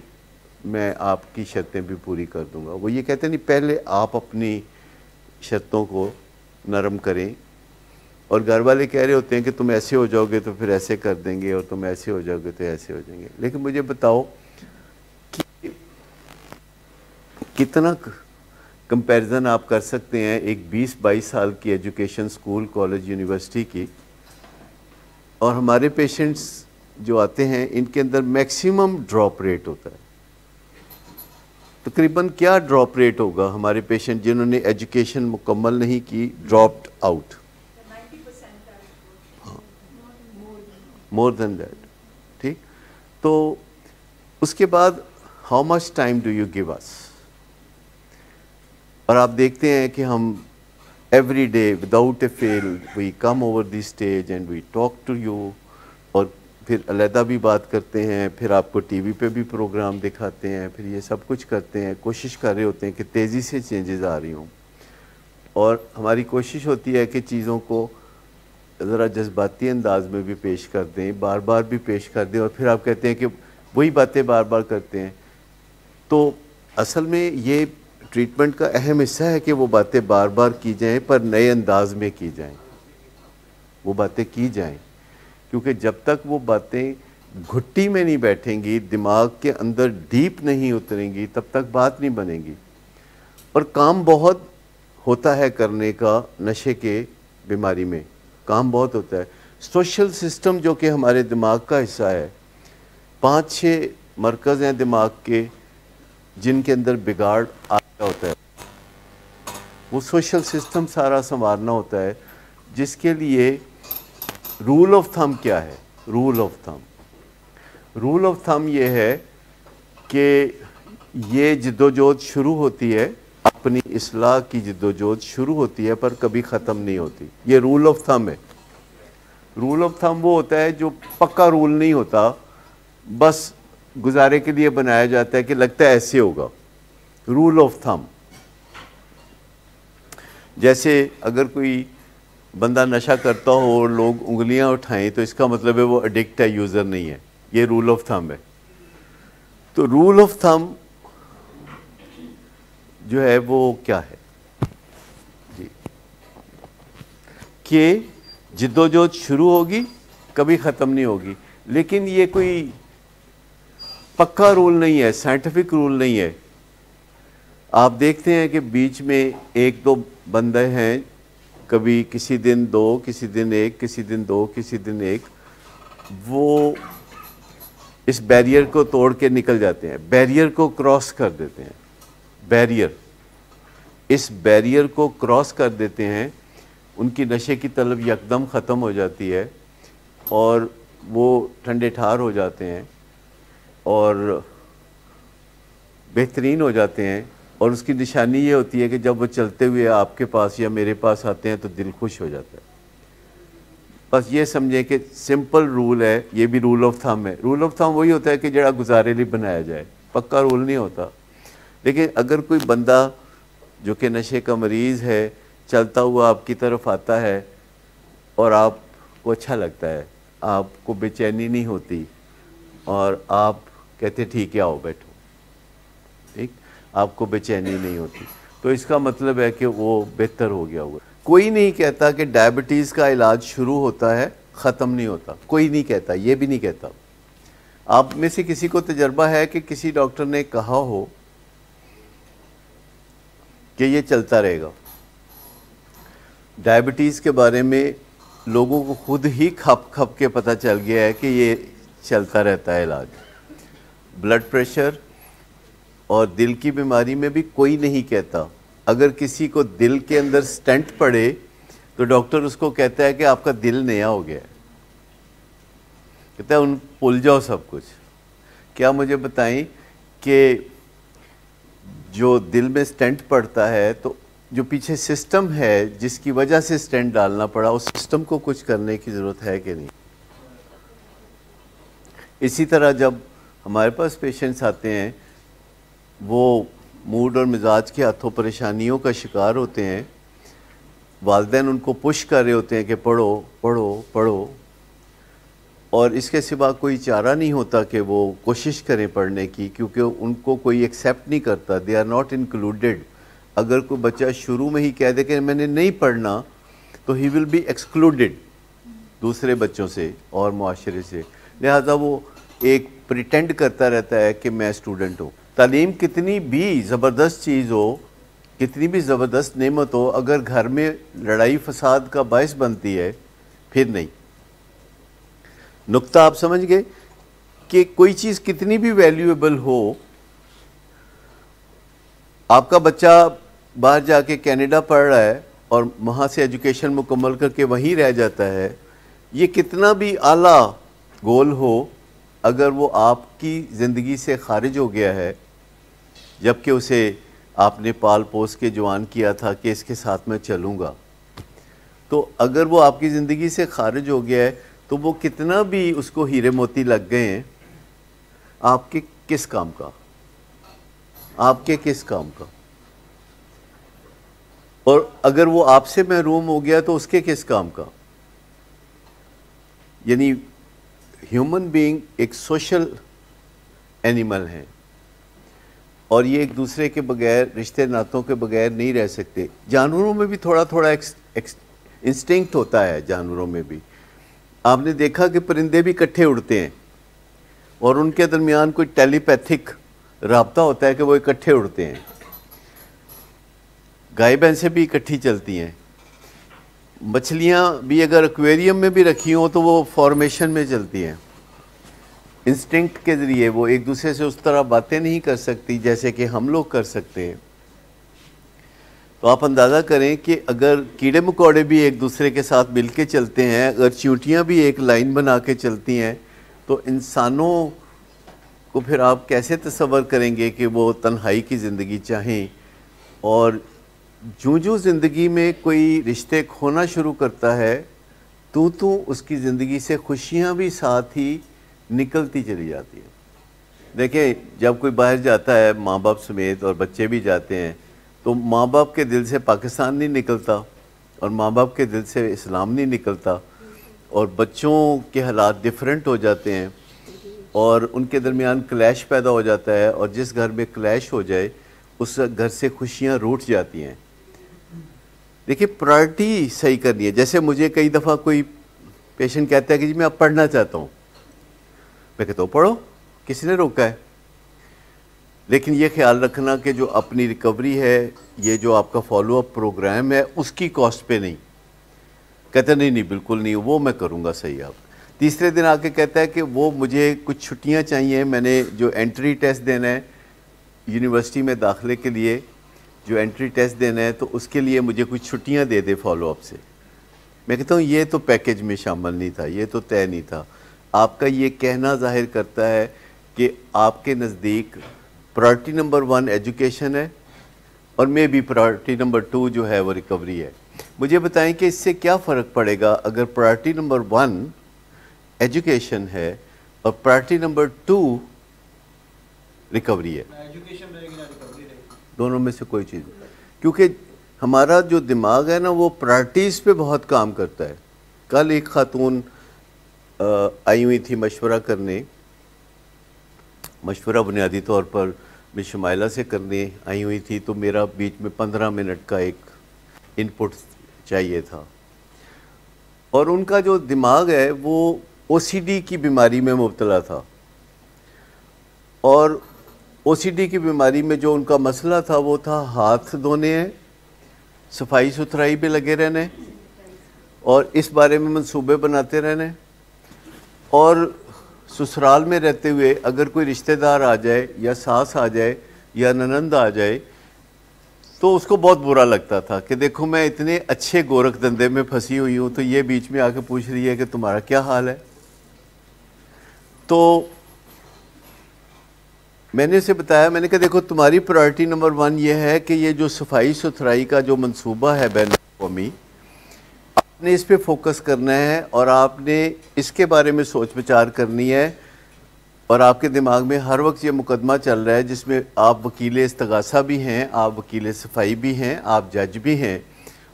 मैं आपकी शर्तें भी पूरी कर दूंगा। वो ये कहते नहीं पहले आप अपनी शर्तों को नरम करें, और घर वाले कह रहे होते हैं कि तुम ऐसे हो जाओगे तो फिर ऐसे कर देंगे, और तुम ऐसे हो जाओगे तो ऐसे हो जाएंगे। लेकिन मुझे बताओ कि कितना कंपैरिजन आप कर सकते हैं एक 20-22 साल की एजुकेशन, स्कूल, कॉलेज, यूनिवर्सिटी की, और हमारे पेशेंट्स जो आते हैं इनके अंदर मैक्सिमम ड्रॉप रेट होता है। तकरीबन क्या ड्रॉप रेट होगा हमारे पेशेंट जिन्होंने एजुकेशन मुकम्मल नहीं की, dropped out? More than that. ठीक, तो उसके बाद how much time do you give us? और आप देखते हैं कि हम every day without a fail we come over the stage and we talk to you, और फिर अलहदा भी बात करते हैं, फिर आपको टीवी पे भी प्रोग्राम दिखाते हैं, फिर ये सब कुछ करते हैं। कोशिश कर रहे होते हैं कि तेज़ी से चेंजेस आ रही हों, और हमारी कोशिश होती है कि चीज़ों को ज़रा जज्बाती अंदाज में भी पेश कर दें, बार बार भी पेश कर दें, और फिर आप कहते हैं कि वही बातें बार बार करते हैं। तो असल में ये ट्रीटमेंट का अहम हिस्सा है कि वो बातें बार बार की जाएं, पर नए अंदाज में की जाएं, वो बातें की जाएं, क्योंकि जब तक वो बातें घुट्टी में नहीं बैठेंगी, दिमाग के अंदर डीप नहीं उतरेंगी, तब तक बात नहीं बनेगी। और काम बहुत होता है करने का नशे के बीमारी में, काम बहुत होता है। सोशल सिस्टम जो कि हमारे दिमाग का हिस्सा है, 5-6 मरकज़ हैं दिमाग के जिनके अंदर बिगाड़ आ गया होता है, वो सोशल सिस्टम सारा संवारना होता है, जिसके लिए रूल ऑफ थंब क्या है? रूल ऑफ थंब ये है कि ये जिद्दोजहद शुरू होती है, अपनी इस्लाह की जिद्दोजहद शुरू होती है, पर कभी ख़त्म नहीं होती। ये रूल ऑफ थंब है। रूल ऑफ थंब वो होता है जो पक्का रूल नहीं होता, बस गुजारे के लिए बनाया जाता है कि लगता है ऐसे होगा। रूल ऑफ थंब, जैसे अगर कोई बंदा नशा करता हो और लोग उंगलियां उठाएं तो इसका मतलब है वो एडिक्ट है, यूज़र नहीं है। ये रूल ऑफ थंब है। तो रूल ऑफ थंब जो है वो क्या है जी, कि जिद्दोजहद शुरू होगी, कभी ख़त्म नहीं होगी। लेकिन ये कोई पक्का रूल नहीं है, साइंटिफिक रूल नहीं है। आप देखते हैं कि बीच में 1-2 बंदे हैं, कभी किसी दिन 2, किसी दिन 1, किसी दिन 2, किसी दिन 1, वो इस बैरियर को तोड़ के निकल जाते हैं, बैरियर को क्रॉस कर देते हैं, बैरियर, इस बैरियर को क्रॉस कर देते हैं, उनकी नशे की तलब यकदम ख़त्म हो जाती है और वो ठंडे ठार हो जाते हैं और बेहतरीन हो जाते हैं। और उसकी निशानी ये होती है कि जब वो चलते हुए आपके पास या मेरे पास आते हैं तो दिल खुश हो जाता है। बस ये समझें कि सिंपल रूल है, ये भी रूल ऑफ थंब है। रूल ऑफ थंब वही होता है कि जरा गुजारे लिए बनाया जाए, पक्का रूल नहीं होता। लेकिन अगर कोई बंदा जो कि नशे का मरीज़ है चलता हुआ आपकी तरफ आता है और आपको अच्छा लगता है, आपको बेचैनी नहीं होती और आप कहते ठीक है आओ बैठो, ठीक, आपको बेचैनी नहीं होती, तो इसका मतलब है कि वो बेहतर हो गया होगा। कोई नहीं कहता कि डायबिटीज़ का इलाज शुरू होता है ख़त्म नहीं होता, कोई नहीं कहता, ये भी नहीं कहता। आप में से किसी को तजर्बा है कि किसी डॉक्टर ने कहा हो कि ये चलता रहेगा? डायबिटीज़ के बारे में लोगों को खुद ही खप खप के पता चल गया है कि ये चलता रहता है इलाज। ब्लड प्रेशर और दिल की बीमारी में भी कोई नहीं कहता। अगर किसी को दिल के अंदर स्टेंट पड़े तो डॉक्टर उसको कहता है कि आपका दिल नया हो गया है, कहता है उन भूल जाओ सब कुछ। क्या मुझे बताएं कि जो दिल में स्टेंट पड़ता है तो जो पीछे सिस्टम है जिसकी वजह से स्टेंट डालना पड़ा, उस सिस्टम को कुछ करने की ज़रूरत है कि नहीं? इसी तरह जब हमारे पास पेशेंट्स आते हैं वो मूड और मिजाज के हाथों परेशानियों का शिकार होते हैं, वालिदैन उनको पुश कर रहे होते हैं कि पढ़ो पढ़ो पढ़ो, और इसके सिवा कोई चारा नहीं होता कि वो कोशिश करें पढ़ने की, क्योंकि उनको कोई एक्सेप्ट नहीं करता, दे आर नॉट इंक्लूडेड। अगर कोई बच्चा शुरू में ही कह दे कि मैंने नहीं पढ़ना तो ही विल बी एक्सक्लूडेड दूसरे बच्चों से और मुआशरे से, लिहाजा वो एक प्रिटेंड करता रहता है कि मैं स्टूडेंट हूँ। तालीम कितनी भी ज़बरदस्त चीज़ हो, कितनी भी ज़बरदस्त नेमत हो, अगर घर में लड़ाई फसाद का बायस बनती है फिर नहीं। नुक्ता आप समझ गए कि कोई चीज़ कितनी भी वैल्यूएबल हो, आपका बच्चा बाहर जाके कनाडा पढ़ रहा है और वहाँ से एजुकेशन मुकम्मल करके वहीं रह जाता है, ये कितना भी आला गोल हो, अगर वो आपकी ज़िंदगी से खारिज हो गया है, जबकि उसे आपने पाल पोस के जवान किया था कि इसके साथ मैं चलूँगा, तो अगर वो आपकी ज़िंदगी से खारिज हो गया है तो वो कितना भी उसको हीरे मोती लग गए हैं, आपके किस काम का, आपके किस काम का? और अगर वो आपसे महरूम हो गया तो उसके किस काम का? यानी ह्यूमन बीइंग एक सोशल एनिमल है और ये एक दूसरे के बगैर, रिश्ते नातों के बगैर नहीं रह सकते। जानवरों में भी थोड़ा थोड़ा इंस्टिंक्ट होता है, जानवरों में भी आपने देखा कि परिंदे भी इकट्ठे उड़ते हैं और उनके दरमियान कोई टेलीपैथिक राब्ता होता है कि वो इकट्ठे उड़ते हैं। गाय भैंसें भी इकट्ठी चलती हैं, मछलियाँ भी अगर एक्वेरियम में भी रखी हों तो वो फॉर्मेशन में चलती हैं, इंस्टिंक्ट के ज़रिए। वो एक दूसरे से उस तरह बातें नहीं कर सकती जैसे कि हम लोग कर सकते हैं। तो आप अंदाज़ा करें कि अगर कीड़े मकोड़े भी एक दूसरे के साथ मिल के चलते हैं, अगर चींटियाँ भी एक लाइन बना के चलती हैं, तो इंसानों को फिर आप कैसे तसव्वुर करेंगे कि वो तन्हाई की ज़िंदगी चाहें। और जूं ज़िंदगी में कोई रिश्ते खोना शुरू करता है तो उसकी ज़िंदगी से खुशियाँ भी साथ ही निकलती चली जाती है। देखें, जब कोई बाहर जाता है माँ बाप समेत और बच्चे भी जाते हैं तो माँ बाप के दिल से पाकिस्तान नहीं निकलता और माँ बाप के दिल से इस्लाम नहीं निकलता, और बच्चों के हालात डिफरेंट हो जाते हैं और उनके दरमियान क्लैश पैदा हो जाता है, और जिस घर में क्लैश हो जाए उस घर से खुशियाँ रूठ जाती हैं। देखिए, प्रायोरिटी सही करनी है। जैसे मुझे कई दफ़ा कोई पेशेंट कहता है कि जी मैं अब पढ़ना चाहता हूँ, मैं कहता हूँ पढ़ो, किसी ने रोका है। लेकिन ये ख्याल रखना कि जो अपनी रिकवरी है, ये जो आपका फॉलोअप प्रोग्राम है, उसकी कॉस्ट पे नहीं। कहते नहीं बिल्कुल नहीं, वो मैं करूँगा सही। आप तीसरे दिन आके कहता है कि वो मुझे कुछ छुट्टियां चाहिए, मैंने जो एंट्री टेस्ट देना है यूनिवर्सिटी में दाखिले के लिए, जो एंट्री टेस्ट देना है, तो उसके लिए मुझे कुछ छुट्टियां दे दे फॉलो अप से। मैं कहता हूँ ये तो पैकेज में शामिल नहीं था, ये तो तय नहीं था। आपका ये कहना जाहिर करता है कि आपके नज़दीक प्रायोरिटी नंबर 1 एजुकेशन है और मे बी प्रायोरिटी नंबर 2 जो है वो रिकवरी है। मुझे बताएं कि इससे क्या फ़र्क पड़ेगा अगर प्रायोरिटी नंबर 1 एजुकेशन है और प्रायोरिटी नंबर 2 रिकवरी है। एजुकेशन रहेगी ना रिकवरी रहेगी, दोनों में से कोई चीज़, क्योंकि हमारा जो दिमाग है ना वो प्रायोरिटीज़ पे बहुत काम करता है। कल एक खातून आई हुई थी मशवरा करने, मशवरा बुनियादी तौर पर मैं शमाइला से करने आई हुई थी, तो मेरा बीच में 15 मिनट का एक इनपुट चाहिए था। और उनका जो दिमाग है वो ओसीडी की बीमारी में मुब्तला था, और ओसीडी की बीमारी में जो उनका मसला था वो था हाथ धोने हैं, सफाई सुथराई पे लगे रहने और इस बारे में मंसूबे बनाते रहने। और ससुराल में रहते हुए अगर कोई रिश्तेदार आ जाए या सास आ जाए या ननंद आ जाए तो उसको बहुत बुरा लगता था कि देखो मैं इतने अच्छे गोरख धंधे में फंसी हुई हूँ तो ये बीच में आके पूछ रही है कि तुम्हारा क्या हाल है। तो मैंने इसे बताया, मैंने कहा देखो तुम्हारी प्रायोरिटी नंबर 1 ये है कि ये जो सफाई सुथराई का जो मंसूबा है बैन अवी, आपने इस पे फोकस करना है और आपने इसके बारे में सोच विचार करनी है। और आपके दिमाग में हर वक्त ये मुकदमा चल रहा है जिसमें आप वकील इस्तगासा भी हैं, आप वकील सफाई भी हैं, आप जज भी हैं।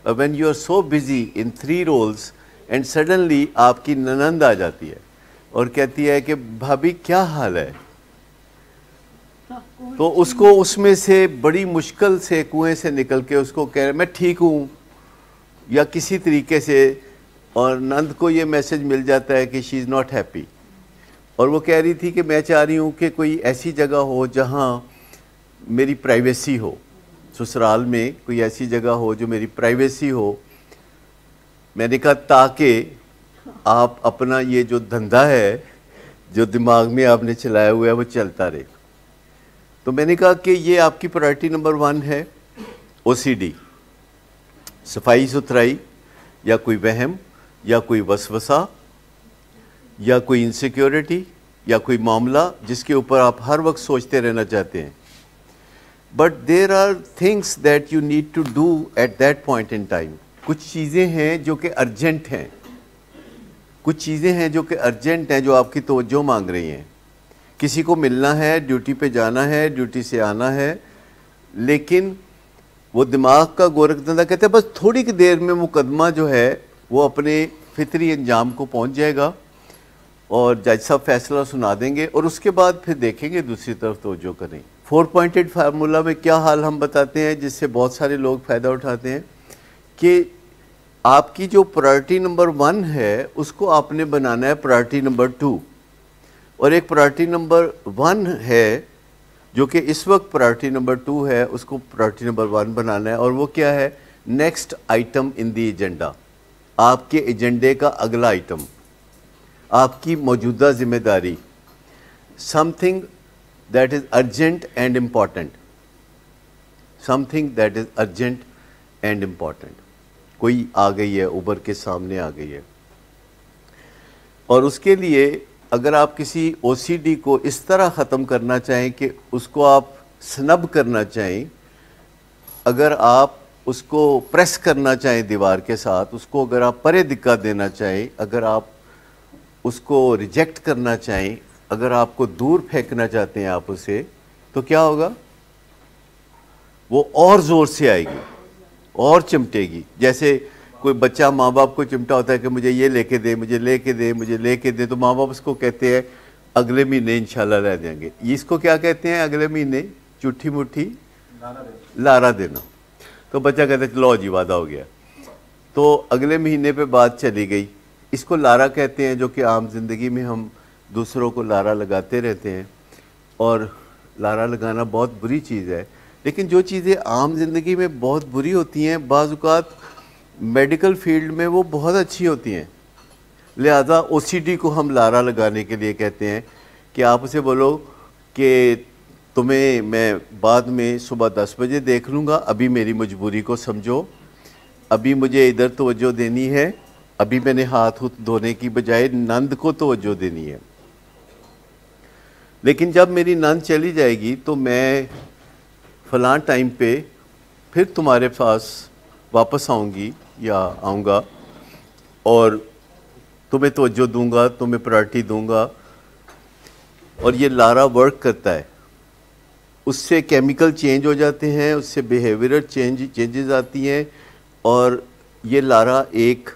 और when you are so busy in 3 roles and suddenly आपकी ननंद आ जाती है और कहती है कि भाभी क्या हाल है, तो उसको उसमें से बड़ी मुश्किल से कुएं से निकल के उसको कह रहे मैं ठीक हूँ या किसी तरीके से, और नंद को ये मैसेज मिल जाता है कि शी इज़ नॉट हैप्पी। और वो कह रही थी कि मैं चाह रही हूँ कि कोई ऐसी जगह हो जहाँ मेरी प्राइवेसी हो, ससुराल में कोई ऐसी जगह हो जो मेरी प्राइवेसी हो। मैंने कहा ताकि आप अपना ये जो धंधा है जो दिमाग में आपने चलाया हुआ है वो चलता रहे। तो मैंने कहा कि ये आपकी प्रायोरिटी नंबर 1 है, ओसीडी, सफाई सुथराई या कोई वहम या कोई वसवसा या कोई इनसिक्योरिटी या कोई मामला जिसके ऊपर आप हर वक्त सोचते रहना चाहते हैं। But there are things that you need to do at that point in time. कुछ चीज़ें हैं जो कि अर्जेंट हैं, कुछ चीज़ें हैं जो कि अर्जेंट हैं, जो आपकी तवज्जो मांग रही हैं। किसी को मिलना है, ड्यूटी पे जाना है, ड्यूटी से आना है, लेकिन वो दिमाग का गोरख धंधा कहते हैं बस थोड़ी की देर में मुकदमा जो है वो अपने फितरी अंजाम को पहुंच जाएगा और जज साहब फैसला सुना देंगे और उसके बाद फिर देखेंगे दूसरी तरफ तवज्जो करें। 4 पॉइंटेड फार्मूला में क्या हाल हम बताते हैं जिससे बहुत सारे लोग फ़ायदा उठाते हैं कि आपकी जो प्रायोरिटी नंबर 1 है उसको आपने बनाना है प्रायोरिटी नंबर 2, और एक प्रायोरिटी नंबर 1 है जो कि इस वक्त प्रायोरिटी नंबर 2 है, उसको प्रायोरिटी नंबर 1 बनाना है। और वो क्या है? नेक्स्ट आइटम इन दी एजेंडा, आपके एजेंडे का अगला आइटम, आपकी मौजूदा जिम्मेदारी, something that is urgent and important, something that is urgent and important. कोई आ गई है, उभर के सामने आ गई है, और उसके लिए अगर आप किसी ओसीडी को इस तरह ख़त्म करना चाहें कि उसको आप स्नब करना चाहें, अगर आप उसको प्रेस करना चाहें दीवार के साथ, उसको अगर आप परे दिक्कत देना चाहें, अगर आप उसको रिजेक्ट करना चाहें, अगर आपको दूर फेंकना चाहते हैं आप उसे, तो क्या होगा? वो और ज़ोर से आएगी और चिमटेगी। जैसे कोई बच्चा माँ बाप को चिमटा होता है कि मुझे ये लेके दे, मुझे लेके दे, मुझे लेके दे, तो माँ बाप उसको कहते हैं अगले महीने इंशाल्लाह ला देंगे। इसको क्या कहते हैं? अगले महीने चुट्ठी मुट्ठी लारा देना। तो बच्चा कहता है लो जी वादा हो गया, तो अगले महीने पे बात चली गई। इसको लारा कहते हैं, जो कि आम जिंदगी में हम दूसरों को लारा लगाते रहते हैं, और लारा लगाना बहुत बुरी चीज़ है। लेकिन जो चीज़ें आम जिंदगी में बहुत बुरी होती हैं, बाज़ औक़ात मेडिकल फील्ड में वो बहुत अच्छी होती हैं। लिहाजा OCD को हम लारा लगाने के लिए कहते हैं कि आप उसे बोलो कि तुम्हें मैं बाद में सुबह 10 बजे देख लूँगा, अभी मेरी मजबूरी को समझो, अभी मुझे इधर तवज्जो देनी है, अभी मैंने हाथ धोने की बजाय नंद को तवज्जो देनी है। लेकिन जब मेरी नंद चली जाएगी तो मैं फ़लाँ टाइम पे फिर तुम्हारे पास वापस आऊँगी या आऊँगा और तुम्हें तवज्जो दूँगा, तुम्हें प्रायोरिटी दूँगा। और ये लारा वर्क करता है, उससे केमिकल चेंज हो जाते हैं, उससे बिहेवियरल चेंजेस आती हैं और ये लारा एक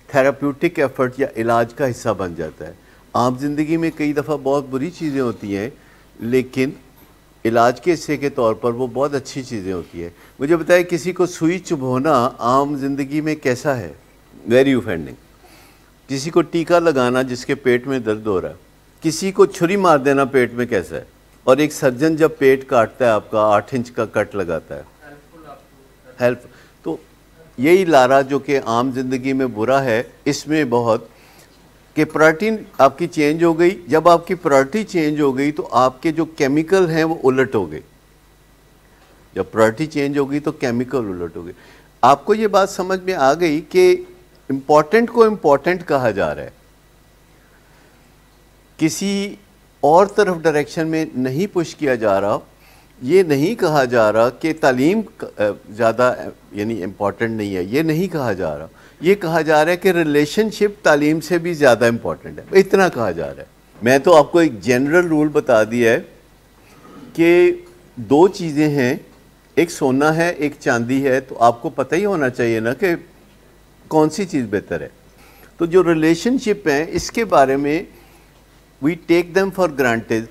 थेराप्यूटिक एफर्ट या इलाज का हिस्सा बन जाता है। आम जिंदगी में कई दफ़ा बहुत बुरी चीज़ें होती हैं, लेकिन इलाज के हिस्से के तौर पर वो बहुत अच्छी चीज़ें होती हैं। मुझे बताएं, किसी को सुई चुभोना आम जिंदगी में कैसा है? Very offending. किसी को टीका लगाना जिसके पेट में दर्द हो रहा है, किसी को छुरी मार देना पेट में कैसा है? और एक सर्जन जब पेट काटता है आपका 8 इंच का कट लगाता है, हेल्प। तो यही लारा जो कि आम जिंदगी में बुरा है, इसमें बहुत कि प्रायोरिटी आपकी चेंज हो गई। जब आपकी प्रायोरिटी चेंज हो गई तो आपके जो केमिकल हैं वो उलट हो गए। जब प्रायोरिटी चेंज हो गई तो केमिकल उलट हो गए। आपको ये बात समझ में आ गई कि इम्पॉर्टेंट को इम्पॉर्टेंट कहा जा रहा है, किसी और तरफ डायरेक्शन में नहीं पुश किया जा रहा। ये नहीं कहा जा रहा कि तालीम ज़्यादा यानी इम्पॉर्टेंट नहीं है, ये नहीं कहा जा रहा। ये कहा जा रहा है कि रिलेशनशिप तालीम से भी ज़्यादा इम्पॉर्टेंट है, इतना कहा जा रहा है। मैं तो आपको एक जनरल रूल बता दिया है कि 2 चीज़ें हैं, एक सोना है, एक चांदी है, तो आपको पता ही होना चाहिए ना कि कौन सी चीज़ बेहतर है। तो जो रिलेशनशिप हैं इसके बारे में we take them for granted.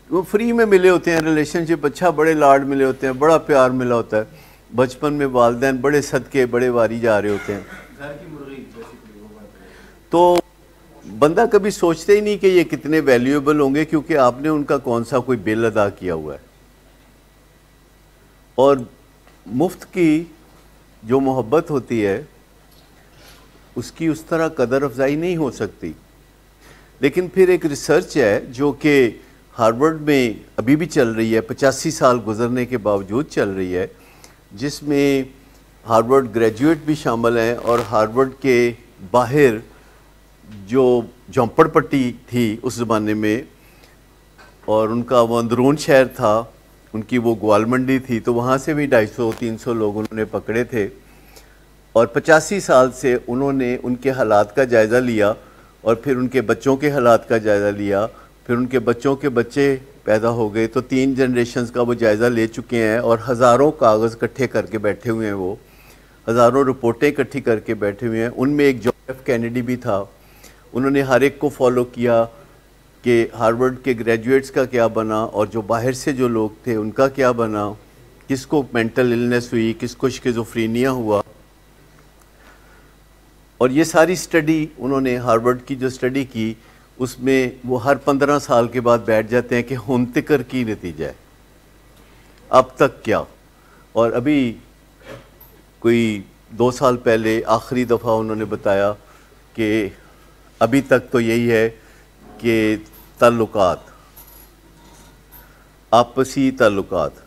वो फ्री में मिले होते हैं रिलेशनशिप, अच्छा बड़े लाड मिले होते हैं, बड़ा प्यार मिला होता है। बचपन में वालिदैन बड़े सदके बड़े वारी जा रहे होते हैं, घर की मुर्गी तो बंदा कभी सोचते ही नहीं कि ये कितने वैल्यूएबल होंगे, क्योंकि आपने उनका कौन सा कोई बिल अदा किया हुआ है। और मुफ्त की जो मोहब्बत होती है उसकी उस तरह कदर अफजाई नहीं हो सकती। लेकिन फिर एक रिसर्च है जो कि हार्वर्ड में अभी भी चल रही है, 85 साल गुजरने के बावजूद चल रही है, जिसमें हार्वर्ड ग्रेजुएट भी शामिल हैं और हार्वर्ड के बाहर जो झोंपड़पट्टी थी उस ज़माने में, और उनका वो अंदरून शहर था, उनकी वो ग्वाल मंडी थी, तो वहाँ से भी 250-300 लोग उन्होंने पकड़े थे और 85 साल से उन्होंने उनके हालात का जायज़ा लिया और फिर उनके बच्चों के हालात का जायज़ा लिया, फिर उनके बच्चों के बच्चे पैदा हो गए, तो 3 जनरेशन्स का वो जायज़ा ले चुके हैं और हज़ारों कागज़ इकट्ठे करके बैठे हुए हैं, वो हज़ारों रिपोर्टें इकट्ठी करके बैठे हुए हैं। उनमें एक जॉन एफ कैनेडी भी था। उन्होंने हर एक को फॉलो किया कि हार्वर्ड के ग्रेजुएट्स का क्या बना और जो बाहर से जो लोग थे उनका क्या बना, किसको मेंटल इलनेस हुई, किसको शिज़ोफ्रेनिया हुआ। और ये सारी स्टडी उन्होंने हार्वर्ड की जो स्टडी की उसमें वो हर 15 साल के बाद बैठ जाते हैं कि हुनतिकर की नतीजा है, अब तक क्या। और अभी कोई 2 साल पहले आखिरी दफ़ा उन्होंने बताया कि अभी तक तो यही है कि ताल्लुकात, आपसी ताल्लुकात,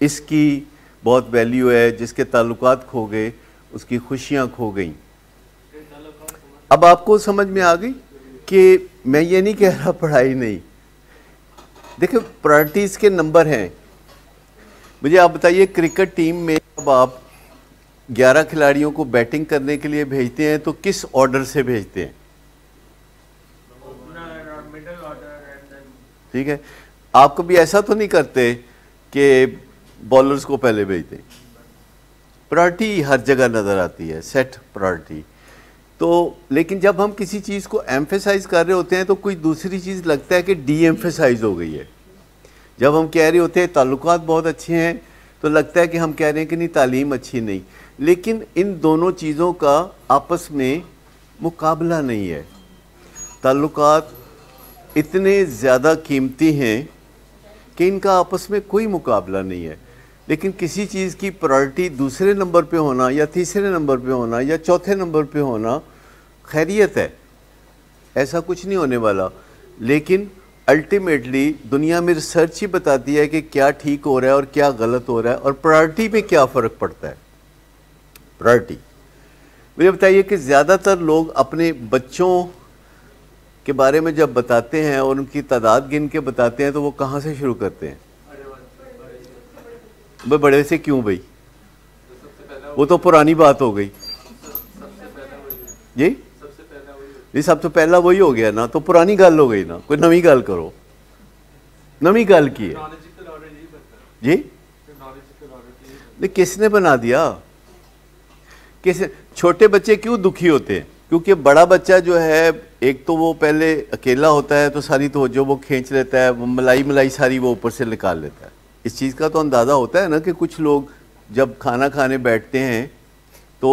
इसकी बहुत वैल्यू है। जिसके ताल्लुकात खो गए उसकी खुशियाँ खो गई। अब आपको समझ में आ गई कि मैं ये नहीं कह रहा पढ़ाई नहीं। देखिए प्रायोरिटीज़ के नंबर हैं। मुझे आप बताइए, क्रिकेट टीम में अब आप 11 खिलाड़ियों को बैटिंग करने के लिए भेजते हैं तो किस ऑर्डर से भेजते हैं? ठीक है, आप कभी ऐसा तो नहीं करते कि बॉलर्स को पहले भेजते हैं। प्रायोरिटी हर जगह नज़र आती है, सेट प्रायोरिटी। तो लेकिन जब हम किसी चीज़ को एम्फेसाइज कर रहे होते हैं तो कोई दूसरी चीज़ लगता है कि डी एम्फेसाइज हो गई है। जब हम कह रहे होते हैं ताल्लुकात बहुत अच्छे हैं तो लगता है कि हम कह रहे हैं कि नहीं तालीम अच्छी नहीं। लेकिन इन दोनों चीज़ों का आपस में मुकाबला नहीं है। ताल्लुकात इतने ज़्यादा कीमती हैं कि इनका आपस में कोई मुकाबला नहीं है। लेकिन किसी चीज़ की प्रायोरिटी दूसरे नंबर पे होना या तीसरे नंबर पे होना या चौथे नंबर पे होना खैरियत है, ऐसा कुछ नहीं होने वाला। लेकिन अल्टीमेटली दुनिया में रिसर्च ही बताती है कि क्या ठीक हो रहा है और क्या गलत हो रहा है और प्रायोरिटी में क्या फ़र्क पड़ता है। प्रायोरिटी मुझे बताइए कि ज़्यादातर लोग अपने बच्चों के बारे में जब बताते हैं और उनकी तादाद गिन के बताते हैं तो वो कहाँ से शुरू करते हैं? भाई बड़े से क्यों भाई? वो तो पुरानी बात हो गई जी। ये सब तो पहला वही हो गया ना, तो पुरानी गल हो गई ना, कोई नवी गल करो। नवी गल की है जी? नहीं, किसने बना दिया? किस छोटे बच्चे क्यों दुखी होते हैं? क्योंकि बड़ा बच्चा जो है, एक तो वो पहले अकेला होता है तो सारी तवज्जो वो खींच लेता है, वो मलाई सारी वो ऊपर से निकाल लेता है। इस चीज़ का तो अंदाज़ा होता है ना कि कुछ लोग जब खाना खाने बैठते हैं तो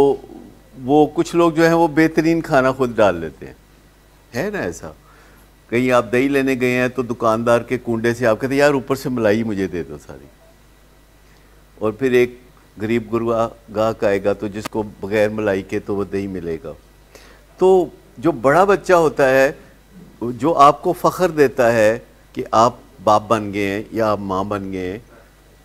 वो कुछ लोग जो है वो बेहतरीन खाना खुद डाल लेते हैं, है ना ऐसा? कहीं आप दही लेने गए हैं तो दुकानदार के कुंडे से आप कहते हैं यार ऊपर से मलाई मुझे दे दो सारी, और फिर एक गरीब गुरबा गाहक आएगा तो जिसको बगैर मलाई के तो वो दही मिलेगा। तो जो बड़ा बच्चा होता है जो आपको फ़ख्र देता है कि आप बाप बन गए हैं या आप माँ बन गए हैं,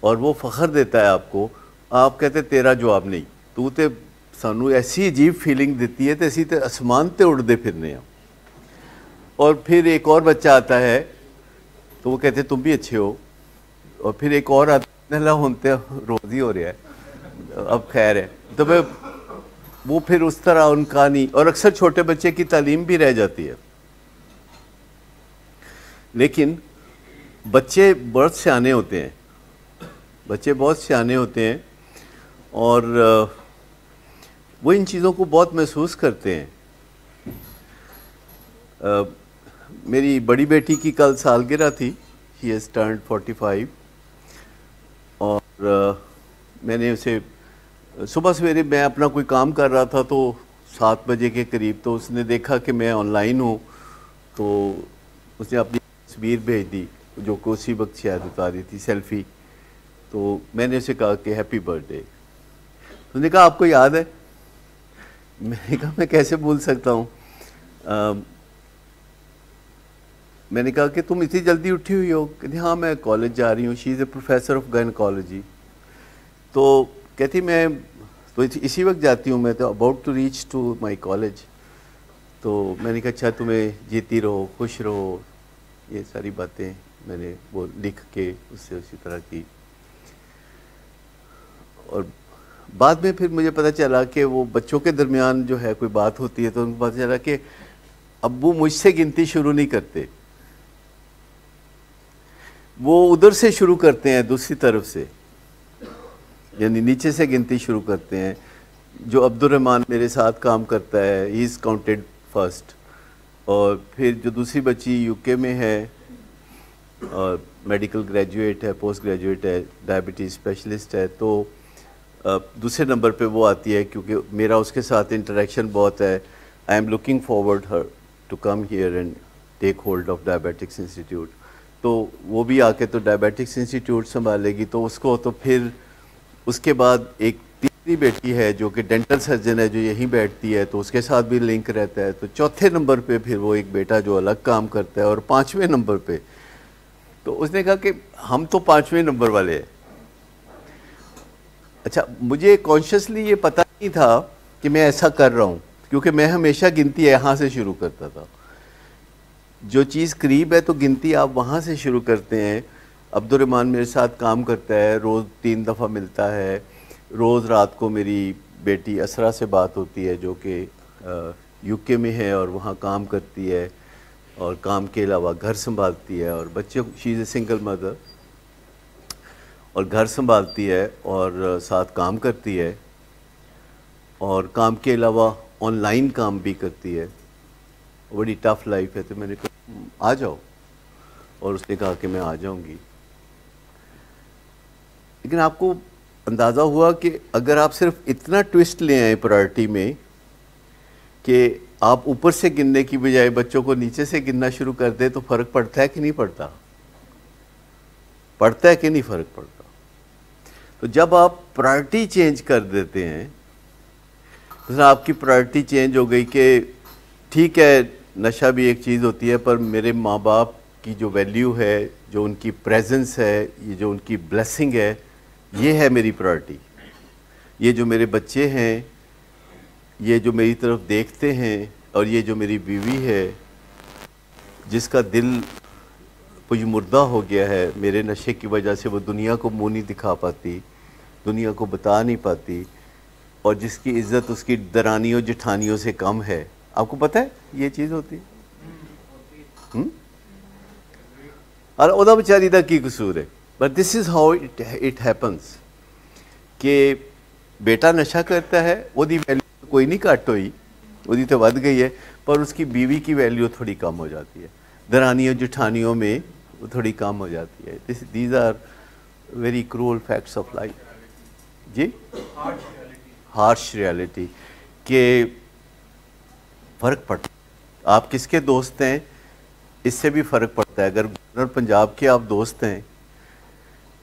और वो फ़ख्र देता है आपको, आप कहते तेरा जवाब नहीं, तू तो सानू ऐसी अजीब फीलिंग देती है तो असी तो आसमान ते उड़ते फिरने हैं। और फिर एक और बच्चा आता है तो वो कहते तुम भी अच्छे हो, और फिर एक और आता है होते रोज़ ही हो रहा है, अब खैर है, तो मैं वो फिर उस तरह उनका नहीं। और अक्सर छोटे बच्चे की तालीम भी रह जाती है। लेकिन बच्चे बहुत सियाने होते हैं, बच्चे बहुत सियाने होते हैं और वो इन चीज़ों को बहुत महसूस करते हैं। मेरी बड़ी बेटी की कल सालगिरह थी, शी हैज़ टर्न्ड 45, और मैंने उसे सुबह सवेरे मैं अपना कोई काम कर रहा था तो 7 बजे के करीब, तो उसने देखा कि मैं ऑनलाइन हूँ तो उसने अपनी तस्वीर भेज दी जो कि उसी वक्त शायद उतारी थी, सेल्फी। तो मैंने उसे कहा कि हैप्पी बर्थडे। उसने कहा आपको याद है? मैंने कहा मैं कैसे भूल सकता हूँ। मैंने कहा कि तुम इतनी जल्दी उठी हुई हो? कहती हाँ मैं कॉलेज जा रही हूँ, she is a professor of gynaecology. तो कहती मैं तो इसी वक्त जाती हूँ, मैं तो about to reach to my college. तो मैंने कहा अच्छा तुम्हें जीती रहो, खुश रहो, ये सारी बातें मैंने वो लिख के उससे उसी तरह की। और बाद में फिर मुझे पता चला कि वो बच्चों के दरमियान जो है कोई बात होती है तो उनको पता चला कि अब्बू मुझसे गिनती शुरू नहीं करते, वो उधर से शुरू करते हैं, दूसरी तरफ से, यानी नीचे से गिनती शुरू करते हैं। जो अब्दुर्रहमान मेरे साथ काम करता है, ही इज़ काउंटेड फर्स्ट। और फिर जो दूसरी बच्ची यूके में है और मेडिकल ग्रेजुएट है, पोस्ट ग्रेजुएट है, डायबिटीज़ स्पेशलिस्ट है, तो दूसरे नंबर पे वो आती है क्योंकि मेरा उसके साथ इंटरेक्शन बहुत है। I am looking forward her to come here and take hold of diabetics institute. तो वो भी आके तो डायबिटिक्स इंस्टीट्यूट संभालेगी, तो उसको तो फिर उसके बाद एक तीसरी बेटी है जो कि डेंटल सर्जन है जो यहीं बैठती है, तो उसके साथ भी लिंक रहता है। तो चौथे नंबर पे फिर वो एक बेटा जो अलग काम करता है, और 5वें नंबर पे तो उसने कहा कि हम तो 5वें नंबर वाले हैं। अच्छा, मुझे कॉन्शियसली ये पता नहीं था कि मैं ऐसा कर रहा हूँ, क्योंकि मैं हमेशा गिनती यहाँ से शुरू करता था। जो चीज़ करीब है तो गिनती आप वहाँ से शुरू करते हैं। अब्दुर्रहमान मेरे साथ काम करता है, रोज़ 3 दफ़ा मिलता है। रोज़ रात को मेरी बेटी असरा से बात होती है जो कि यूके में है और वहाँ काम करती है, और काम के अलावा घर संभालती है और बच्चे, she is a single mother, और घर संभालती है और साथ काम करती है, और काम के अलावा ऑनलाइन काम भी करती है। बड़ी टफ़ लाइफ है। तो मैंने कहा आ जाओ, और उसने कहा कि मैं आ जाऊंगी। लेकिन आपको अंदाज़ा हुआ कि अगर आप सिर्फ इतना ट्विस्ट ले आए प्रायोरिटी में कि आप ऊपर से गिनने की बजाय बच्चों को नीचे से गिनना शुरू कर दे, तो फ़र्क पड़ता है कि नहीं पड़ता? पड़ता है कि नहीं फ़र्क पड़ता? तो जब आप प्रायोरिटी चेंज कर देते हैं, तो आपकी प्रायोरिटी चेंज हो गई कि ठीक है, नशा भी एक चीज़ होती है, पर मेरे माँ बाप की जो वैल्यू है, जो उनकी प्रेजेंस है, ये जो उनकी ब्लेसिंग है, ये है मेरी प्रायोरिटी। ये जो मेरे बच्चे हैं, ये जो मेरी तरफ देखते हैं, और ये जो मेरी बीवी है जिसका दिल कुछ मुर्दा हो गया है मेरे नशे की वजह से, वो दुनिया को मुँह नहीं दिखा पाती, दुनिया को बता नहीं पाती, और जिसकी इज्जत उसकी दरानियों जेठानियों से कम है। आपको पता है ये चीज़ होती है। और ओदा बेचारी दा की कसूर है, but this is how it happens कि बेटा नशा करता है, ओदी वैल्यू कोई नहीं घट हुई, ओदी तो वध गई है, पर उसकी बीवी की वैल्यू थोड़ी कम हो जाती है, दरानियों जेठानियों में वो थोड़ी कम हो जाती है। These are very cruel facts of life. जी, हार्श रियलिटी के फ़र्क पड़ता है। आप किसके दोस्त हैं इससे भी फ़र्क पड़ता है। अगर गवर्नर पंजाब के आप दोस्त हैं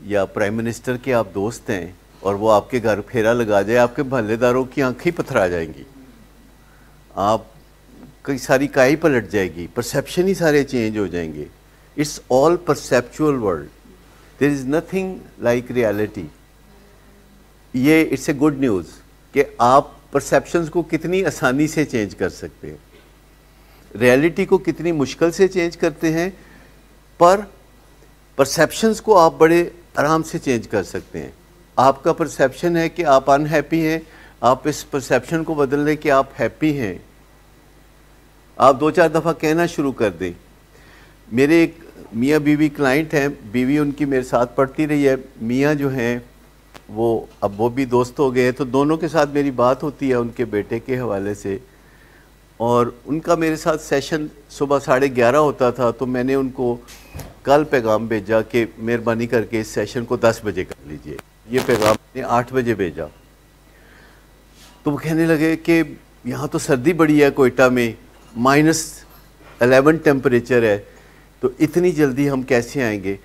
या प्राइम मिनिस्टर के आप दोस्त हैं और वो आपके घर फेरा लगा जाए, आपके मोहल्लेदारों की आंखें ही पथरा जाएंगी, आप कई सारी काई पलट जाएगी, परसेप्शन ही सारे चेंज हो जाएंगे। It's all perceptual world, there is nothing like reality. ये इट्स ए गुड न्यूज़ कि आप परसेप्शंस को कितनी आसानी से चेंज कर सकते हैं, रियलिटी को कितनी मुश्किल से चेंज करते हैं, पर परसेप्शंस को आप बड़े आराम से चेंज कर सकते हैं। आपका परसेप्शन है कि आप अनहैप्पी हैं, आप इस परसेप्शन को बदल लें कि आप हैप्पी हैं। आप 2-4 दफ़ा कहना शुरू कर दें। मेरे एक मियाँ बीवी क्लाइंट हैं, बीवी उनकी मेरे साथ पढ़ती रही है, मियाँ जो हैं वो भी दोस्त हो गए, तो दोनों के साथ मेरी बात होती है उनके बेटे के हवाले से। और उनका मेरे साथ सेशन सुबह 11:30 होता था, तो मैंने उनको कल पैगाम भेजा कि मेहरबानी करके इस सेशन को 10 बजे कर लीजिए। ये पैगाम मैंने 8 बजे भेजा। तो वो कहने लगे कि यहाँ तो सर्दी बड़ी है, कोयटा में -11 टेम्परेचर है, तो इतनी जल्दी हम कैसे आएंगे।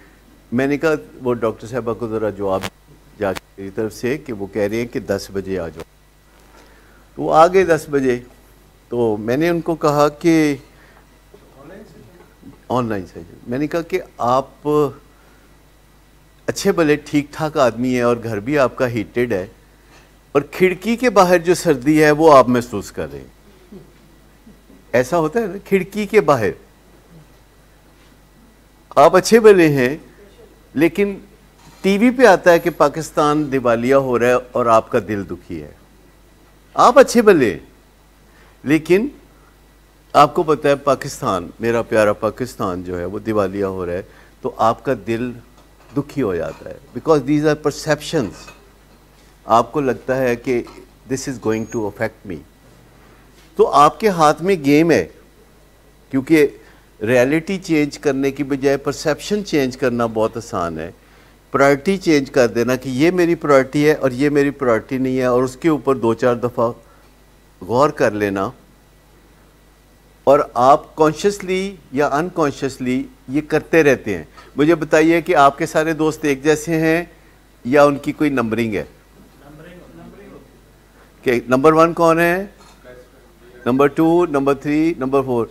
मैंने कहा वो डॉक्टर साहबा को ज़रा जवाब जाके मेरी तरफ से कि वो कह रहे हैं कि 10 बजे आ जाओ। तो वो आ गए 10 बजे। तो मैंने उनको कहा कि ऑनलाइन सेशन, मैंने कहा कि आप अच्छे भले ठीक ठाक आदमी है और घर भी आपका हीटेड है, और खिड़की के बाहर जो सर्दी है वो आप महसूस कर रहे हैं। ऐसा होता है ना, खिड़की के बाहर आप अच्छे भले हैं, लेकिन टीवी पे आता है कि पाकिस्तान दिवालिया हो रहा है और आपका दिल दुखी है। आप अच्छे भले हैं, लेकिन आपको पता है पाकिस्तान, मेरा प्यारा पाकिस्तान जो है वो दिवालिया हो रहा है, तो आपका दिल दुखी हो जाता है। Because these are perceptions. आपको लगता है कि this is going to affect me. तो आपके हाथ में गेम है, क्योंकि रियलिटी चेंज करने की बजाय परसेप्शन चेंज करना बहुत आसान है। प्रायोरिटी चेंज कर देना कि ये मेरी प्रायोरिटी है और ये मेरी प्रायोरिटी नहीं है, और उसके ऊपर 2-4 दफ़ा गौर कर लेना, और आप कॉन्शियसली या अनकॉन्शियसली ये करते रहते हैं। मुझे बताइए कि आपके सारे दोस्त एक जैसे हैं या उनकी कोई नंबरिंग है? कि नंबर 1 कौन है, नंबर 2, नंबर 3, नंबर 4?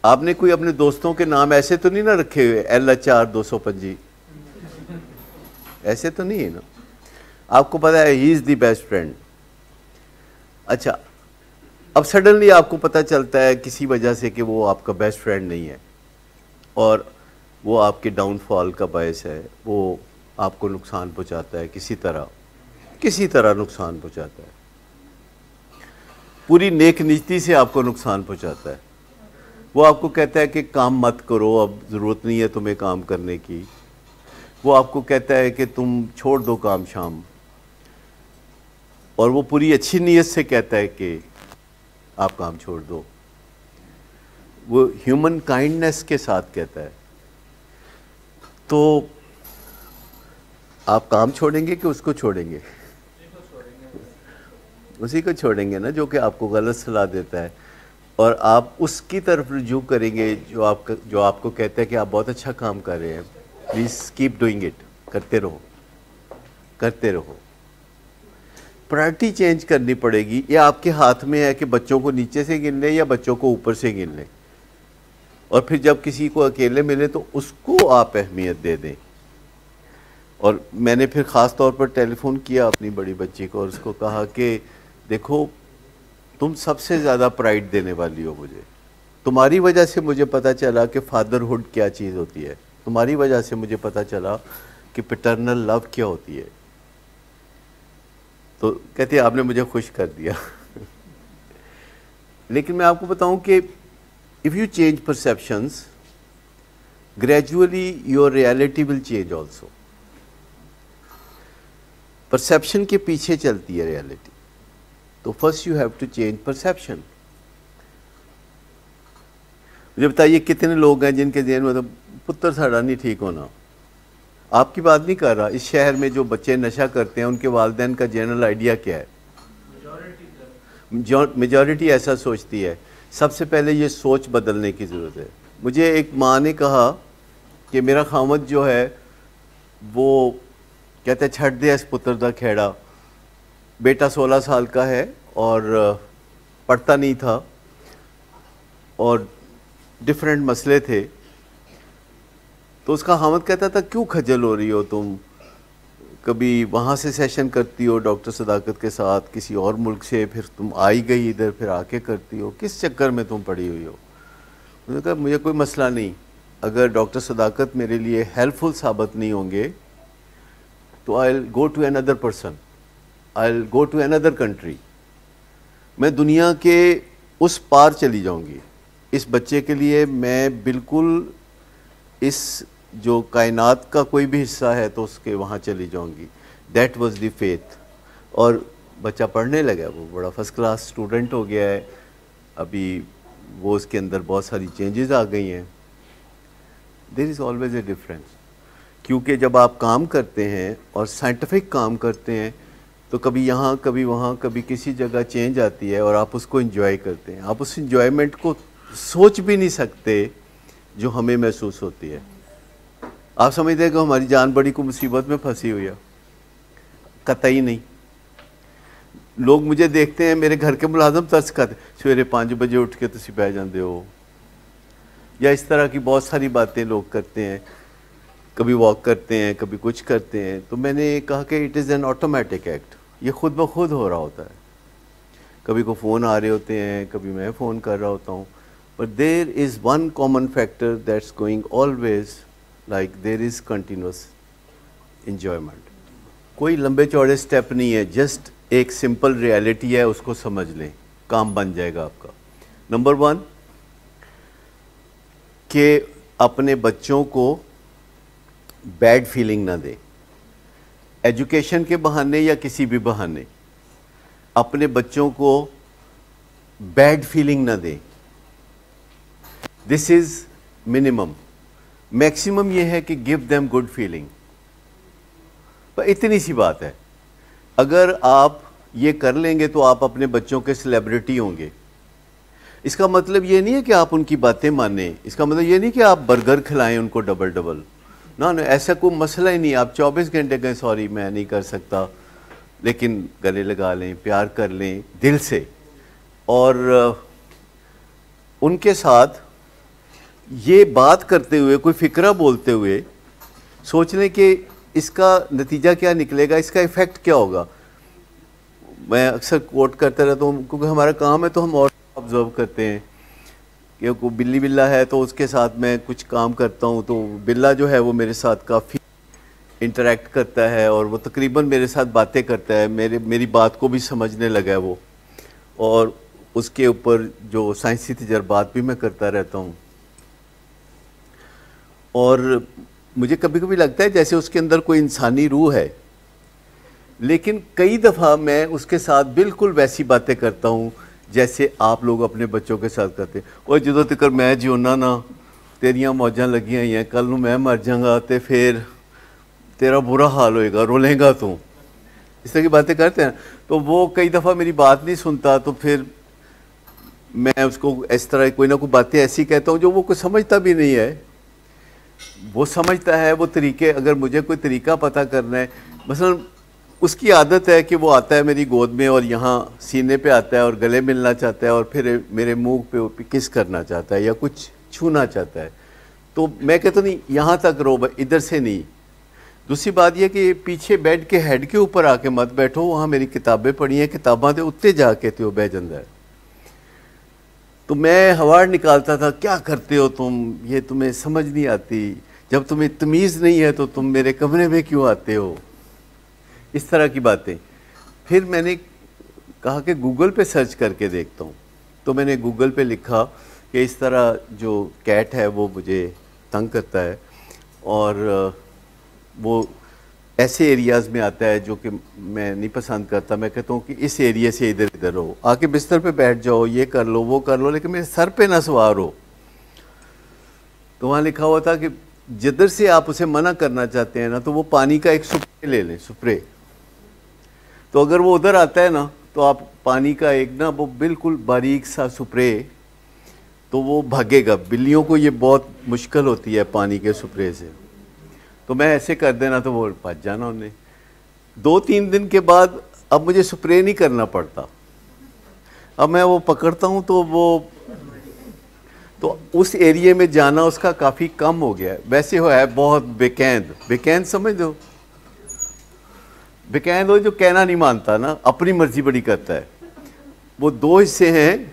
आपने कोई अपने दोस्तों के नाम ऐसे तो नहीं ना रखे हुए, LHR 225? ऐसे तो नहीं है ना। आपको पता है he is the best friend. अच्छा, अब सडनली आपको पता चलता है किसी वजह से कि वो आपका बेस्ट फ्रेंड नहीं है, और वो आपके डाउनफॉल का बायस है, वो आपको नुकसान पहुंचाता है, किसी तरह नुकसान पहुंचाता है, पूरी नेक नीति से आपको नुकसान पहुंचाता है। वो आपको कहता है कि काम मत करो, अब ज़रूरत नहीं है तुम्हें काम करने की। वो आपको कहता है कि तुम छोड़ दो काम शाम, और वो पूरी अच्छी नीयत से कहता है कि आप काम छोड़ दो। वो ह्यूमन काइंडनेस के साथ कहता है। तो आप काम छोड़ेंगे कि उसको छोड़ेंगे? उसी को छोड़ेंगे ना, जो कि आपको गलत सलाह देता है, और आप उसकी तरफ रुजू करेंगे जो आपको कहता है कि आप बहुत अच्छा काम कर रहे हैं, प्लीज़ कीप डूइंग इट, करते रहो। प्रायोरिटी चेंज करनी पड़ेगी। ये आपके हाथ में है कि बच्चों को नीचे से गिन लें या बच्चों को ऊपर से गिन लें, और फिर जब किसी को अकेले मिले तो उसको आप अहमियत दे दें। और मैंने फिर ख़ास तौर पर टेलीफोन किया अपनी बड़ी बच्ची को और उसको कहा कि देखो तुम सबसे ज़्यादा प्राइड देने वाली हो मुझे, तुम्हारी वजह से मुझे पता चला कि फादरहुड क्या चीज़ होती है, तुम्हारी वजह से मुझे पता चला कि पैटर्नल लव क्या होती है। तो कहती है आपने मुझे खुश कर दिया। लेकिन मैं आपको बताऊं कि if you change perceptions gradually your reality will change also. Perception के पीछे चलती है रियलिटी, तो first you have to change perception. मुझे बताइए कितने लोग हैं जिनके ज़हन में तो पुत्र साड़ा नहीं ठीक होना। आपकी बात नहीं कर रहा, इस शहर में जो बच्चे नशा करते हैं उनके वालिदैन का जनरल आइडिया क्या है? मेजॉरिटी ऐसा सोचती है। सबसे पहले ये सोच बदलने की ज़रूरत है। मुझे एक माँ ने कहा कि मेरा खामद जो है वो कहते छड़ दे इस पुत्र दा खेड़ा। बेटा 16 साल का है और पढ़ता नहीं था और डिफरेंट मसले थे, तो उसका हामद कहता था क्यों खजल हो रही हो तुम, कभी वहाँ से सेशन करती हो डॉक्टर सदाकत के साथ किसी और मुल्क से, फिर तुम आई गई इधर फिर आके करती हो, किस चक्कर में तुम पड़ी हुई हो। मैंने कहा मुझे कोई मसला नहीं, अगर डॉक्टर सदाकत मेरे लिए हेल्पफुल साबित नहीं होंगे तो I will go to another person, I will go to another country. मैं दुनिया के उस पार चली जाऊंगी। इस बच्चे के लिए मैं बिल्कुल इस जो कायनात का कोई भी हिस्सा है तो उसके वहाँ चली जाऊंगी। That was the faith. और बच्चा पढ़ने लगा, वो बड़ा फर्स्ट क्लास स्टूडेंट हो गया है। अभी वो उसके अंदर बहुत सारी चेंजेस आ गई हैं। There is always a difference, क्योंकि जब आप काम करते हैं और साइंटिफिक काम करते हैं तो कभी यहाँ कभी वहाँ कभी किसी जगह चेंज आती है और आप उसको एंजॉय करते हैं। आप उस एंजॉयमेंट को सोच भी नहीं सकते जो हमें महसूस होती है। आप समझते हैं कि हमारी जान बड़ी को मुसीबत में फंसी हुई है? कतई नहीं। लोग मुझे देखते हैं, मेरे घर के मुलाजम तरस खाते, सवेरे 5 बजे उठ के तुसी बह जाते हो, या इस तरह की बहुत सारी बातें लोग करते हैं। कभी वॉक करते हैं, कभी कुछ करते हैं। तो मैंने कहा कि it is an automatic act, ये खुद ब खुद हो रहा होता है। कभी को फ़ोन आ रहे होते हैं, कभी मैं फ़ोन कर रहा होता हूँ, but there is one common factor that's going always, like there is continuous enjoyment. कोई लंबे चौड़े स्टेप नहीं है, जस्ट एक सिंपल रियलिटी है, उसको समझ लें, काम बन जाएगा आपका। नंबर 1 कि अपने बच्चों को बैड फीलिंग ना दें। एजुकेशन के बहाने या किसी भी बहाने अपने बच्चों को बैड फीलिंग ना दें। This is minimum. मैक्सिमम ये है कि गिव देम गुड फीलिंग। पर इतनी सी बात है, अगर आप ये कर लेंगे तो आप अपने बच्चों के सेलिब्रिटी होंगे। इसका मतलब ये नहीं है कि आप उनकी बातें मानें, इसका मतलब ये नहीं कि आप बर्गर खिलाएं उनको डबल डबल, ना, ऐसा कोई मसला ही नहीं। आप 24 घंटे कहें सॉरी मैं नहीं कर सकता, लेकिन गले लगा लें, प्यार कर लें दिल से, और उनके साथ ये बात करते हुए, कोई फ़िक्रा बोलते हुए सोच लें कि इसका नतीजा क्या निकलेगा, इसका इफ़ेक्ट क्या होगा। मैं अक्सर कोट करता रहता हूँ, क्योंकि हमारा काम है तो हम और ऑब्जर्व करते हैं कि कोई बिल्ली बिल्ला है तो उसके साथ मैं कुछ काम करता हूँ, तो बिल्ला जो है वो मेरे साथ काफ़ी इंटरेक्ट करता है और वो तकरीबन मेरे साथ बातें करता है, मेरी बात को भी समझने लगा है वो, और उसके ऊपर जो साइंसी तजर्बात भी मैं करता रहता हूँ। और मुझे कभी कभी लगता है जैसे उसके अंदर कोई इंसानी रूह है, लेकिन कई दफ़ा मैं उसके साथ बिल्कुल वैसी बातें करता हूँ जैसे आप लोग अपने बच्चों के साथ करते हैं। और जो तक मैं जियोना ना, तेरिया मौजां लगी हुई हैं, कल नूं मैं मर जाऊँगा तो फिर तेरा बुरा हाल होएगा, रोलेगा तू, इस तरह की बातें करते हैं। तो वो कई दफ़ा मेरी बात नहीं सुनता, तो फिर मैं उसको इस तरह कोई ना कोई बातें ऐसी कहता हूँ जो वो कोई समझता भी नहीं है। वो समझता है वो तरीके, अगर मुझे कोई तरीका पता करना है, मसलन उसकी आदत है कि वो आता है मेरी गोद में और यहाँ सीने पे आता है और गले मिलना चाहता है और फिर मेरे मुंह पे किस करना चाहता है या कुछ छूना चाहता है। तो मैं कहता नहीं यहाँ तक रो, इधर से नहीं। दूसरी बात यह कि पीछे बेड के हेड के ऊपर आके मत बैठो, वहाँ मेरी किताबें पढ़ी हैं, किताबां दे उत्ते जाके तो बह जाता है। तो मैं हवाड़ निकालता था, क्या करते हो तुम, ये तुम्हें समझ नहीं आती, जब तुम्हें तमीज़ नहीं है तो तुम मेरे कमरे में क्यों आते हो, इस तरह की बातें। फिर मैंने कहा कि गूगल पे सर्च करके देखता हूँ। तो मैंने गूगल पे लिखा कि इस तरह जो कैट है वो मुझे तंग करता है और वो ऐसे एरियाज़ में आता है जो कि मैं नहीं पसंद करता। मैं कहता हूँ कि इस एरिया से इधर इधर रहो, आके बिस्तर पे बैठ जाओ, ये कर लो वो कर लो, लेकिन मेरे सर पे ना सवार हो। तो वहाँ लिखा हुआ था कि जिधर से आप उसे मना करना चाहते हैं ना, तो वो पानी का एक स्प्रे ले लें, स्प्रे। तो अगर वो उधर आता है ना, तो आप पानी का एक ना वो बिल्कुल बारीक सा स्प्रे, तो वो भागेगा। बिल्लियों को ये बहुत मुश्किल होती है पानी के स्प्रे से, तो मैं ऐसे कर देना तो वो भज जाना उन्हें। 2-3 दिन के बाद अब मुझे स्प्रे नहीं करना पड़ता, अब मैं वो पकड़ता हूँ तो उस एरिया में जाना उसका काफ़ी कम हो गया है। वैसे हो है बहुत बेकैंद समझ दो, बेकैंद हो जो कहना नहीं मानता ना, अपनी मर्जी बड़ी करता है। वो 2 हिस्से हैं,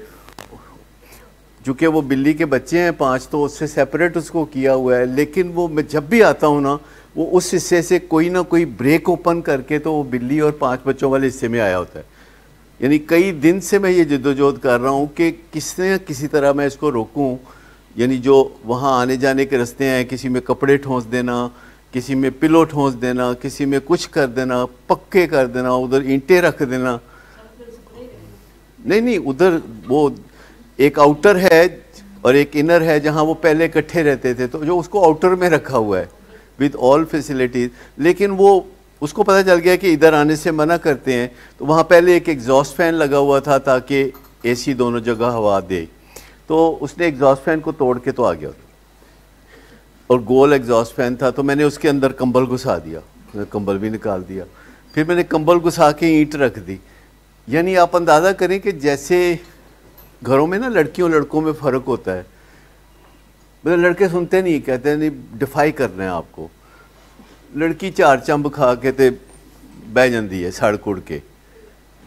चूँकि वो बिल्ली के बच्चे हैं 5, तो उससे सेपरेट उसको किया हुआ है। लेकिन वो मैं जब भी आता हूँ ना, वो उस हिस्से से कोई ना कोई ब्रेक ओपन करके तो वो बिल्ली और 5 बच्चों वाले हिस्से में आया होता है। यानी कई दिन से मैं ये जद्दोजहद कर रहा हूँ कि किसी तरह मैं इसको रोकूँ। यानी जो वहाँ आने जाने के रास्ते हैं, किसी में कपड़े ठोंस देना, किसी में पिलो ठोंस देना, किसी में कुछ कर देना, पक्के कर देना, उधर ईंटें रख देना। नहीं, उधर वो एक आउटर है और एक इनर है जहाँ वो पहले इकट्ठे रहते थे, तो जो उसको आउटर में रखा हुआ है विद ऑल फैसिलिटीज़। लेकिन वो उसको पता चल गया कि इधर आने से मना करते हैं, तो वहाँ पहले एक एग्जॉस्ट फैन लगा हुआ था ताकि एसी दोनों जगह हवा दे। तो उसने एग्जॉस्ट फैन को तोड़ के तो आ गया, और गोल एग्जॉस्ट फैन था, तो मैंने उसके अंदर कंबल घुसा दिया, मैंने कंबल भी निकाल दिया। फिर मैंने कंबल घुसा के ईंट रख दी। यानी आप अंदाज़ा करें कि जैसे घरों में ना लड़कियों लड़कों में फ़र्क होता है। मतलब लड़के सुनते नहीं, कहते हैं नहीं डिफाई करना है आपको। लड़की 4 चंब खा के ते बह जाती है सड़ कुड़ के।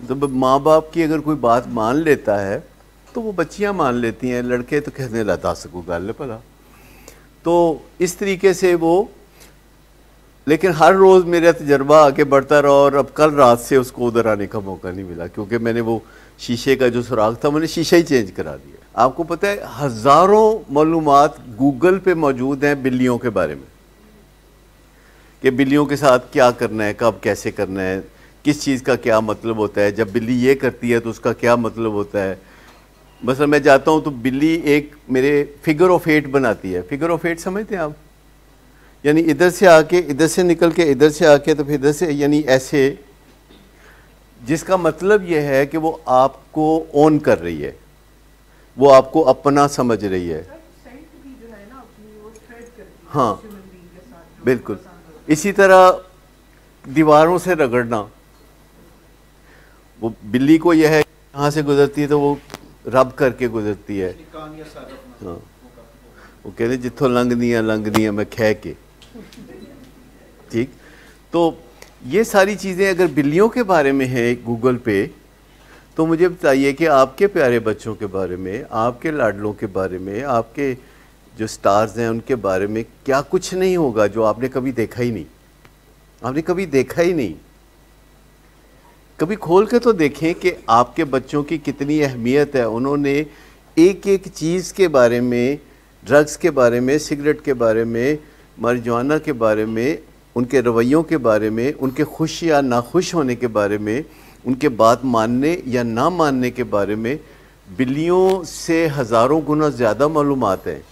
तो माँ बाप की अगर कोई बात मान लेता है तो वो बच्चियाँ मान लेती हैं, लड़के तो कहते हैं ला सको गल भला। तो इस तरीके से वो, लेकिन हर रोज़ मेरा तजर्बा आगे बढ़ता रहा और अब कल रात से उसको उधर आने का मौका नहीं मिला, क्योंकि मैंने वो शीशे का जो सुराख था मैंने शीशा ही चेंज करा दिया। आपको पता है हज़ारों मालूमात गूगल पे मौजूद हैं बिल्लियों के बारे में, कि बिल्लियों के साथ क्या करना है, कब कैसे करना है, किस चीज़ का क्या मतलब होता है, जब बिल्ली ये करती है तो उसका क्या मतलब होता है। बस मैं जाता हूँ तो बिल्ली एक मेरे फिगर ऑफ 8 बनाती है। फिगर ऑफ 8 समझते हैं आप? यानी इधर से आके, इधर से निकल के, इधर से आके, तो फिर इधर से, यानी ऐसे, जिसका मतलब ये है कि वो आपको ओन कर रही है, वो आपको अपना समझ रही है। हाँ बिल्कुल। इसी तरह दीवारों से रगड़ना, वो बिल्ली को यह है यहाँ से गुजरती है तो वो रब करके गुजरती है। हाँ, वो कहते जिथों लंघदियाँ मैं खे के। ठीक, तो ये सारी चीज़ें अगर बिल्लियों के बारे में है गूगल पे, तो मुझे बताइए कि आपके प्यारे बच्चों के बारे में, आपके लाडलों के बारे में, आपके जो स्टार्स हैं उनके बारे में क्या कुछ नहीं होगा जो आपने कभी देखा ही नहीं। आपने कभी देखा ही नहीं। कभी खोल के तो देखें कि आपके बच्चों की कितनी अहमियत है। उन्होंने एक एक चीज़ के बारे में, ड्रग्स के बारे में, सिगरेट के बारे में, marijuana के बारे में, उनके रवैयों के बारे में, उनके खुश या नाखुश होने के बारे में, उनके बात मानने या ना मानने के बारे में बिल्लियों से हज़ारों गुना ज़्यादा मालूमात हैं।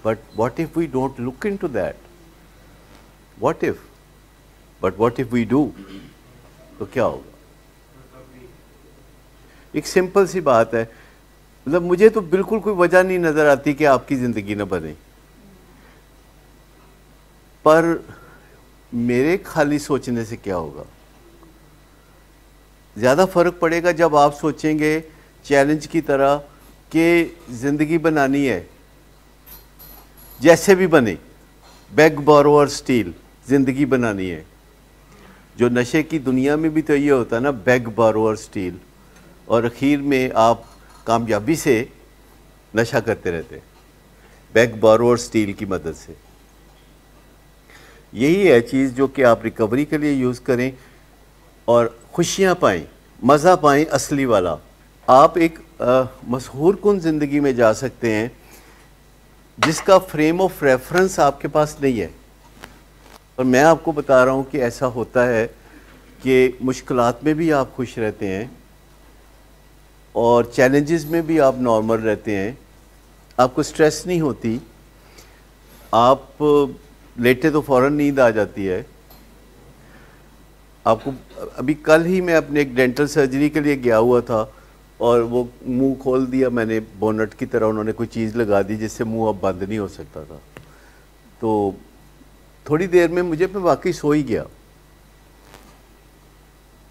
But what if we don't look into that? What if? But what if we do? तो क्या होगा? एक सिंपल सी बात है। मतलब मुझे तो बिल्कुल कोई वजह नहीं नज़र आती कि आपकी ज़िंदगी न बने, पर मेरे खाली सोचने से क्या होगा। ज़्यादा फ़र्क पड़ेगा जब आप सोचेंगे चैलेंज की तरह कि ज़िंदगी बनानी है जैसे भी बने, बेग बोरो स्टील, ज़िंदगी बनानी है। जो नशे की दुनिया में भी तो ये होता है ना, बेग बोरो स्टील, और आखिर में आप कामयाबी से नशा करते रहते हैं बेग बोरो स्टील की मदद से। यही है चीज़ जो कि आप रिकवरी के लिए यूज़ करें और खुशियाँ पाएँ, मज़ा पाएँ असली वाला। आप एक मशहूर कुन ज़िंदगी में जा सकते हैं जिसका फ्रेम ऑफ रेफरेंस आपके पास नहीं है। और मैं आपको बता रहा हूँ कि ऐसा होता है कि मुश्किलात में भी आप खुश रहते हैं और चैलेंजेस में भी आप नॉर्मल रहते हैं, आपको स्ट्रेस नहीं होती, आप लेटे तो फ़ौरन नींद आ जाती है आपको। अभी कल ही मैं अपने एक डेंटल सर्जरी के लिए गया हुआ था और वो मुंह खोल दिया मैंने, बोनट की तरह उन्होंने कोई चीज़ लगा दी जिससे मुंह अब बंद नहीं हो सकता था। तो थोड़ी देर में मैं वाकई सो ही गया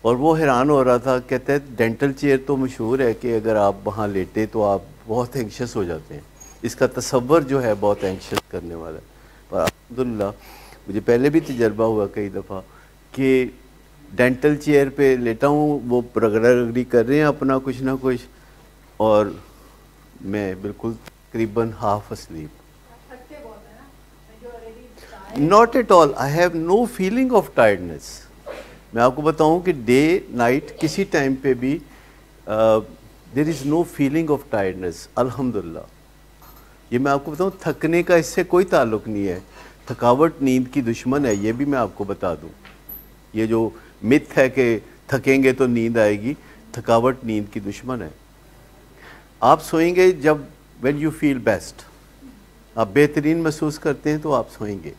और वो हैरान हो रहा था, कहते हैं डेंटल चेयर तो मशहूर है कि अगर आप वहाँ लेटे तो आप बहुत एंक्शस हो जाते हैं, इसका तसव्वुर जो है बहुत एंक्शस करने वाला है। पर अल्हम्दुलिल्लाह मुझे पहले भी तजर्बा हुआ कई दफ़ा कि डेंटल चेयर पे लेटा हूँ, वो रगड़ी कर रहे हैं अपना कुछ ना कुछ, और मैं बिल्कुल तकरीबन half asleep. Not at all, I have no feeling of tiredness. मैं आपको बताऊं कि डे नाइट किसी टाइम पे भी there is no feeling of tiredness अल्हम्दुलिल्लाह। ये मैं आपको बताऊं, थकने का इससे कोई ताल्लुक़ नहीं है। थकावट नींद की दुश्मन है, ये भी मैं आपको बता दूं। ये जो मिथ है कि थकेंगे तो नींद आएगी, थकावट नींद की दुश्मन है। आप सोएंगे जब व्हेन यू फील बेस्ट, आप बेहतरीन महसूस करते हैं तो आप सोएंगे।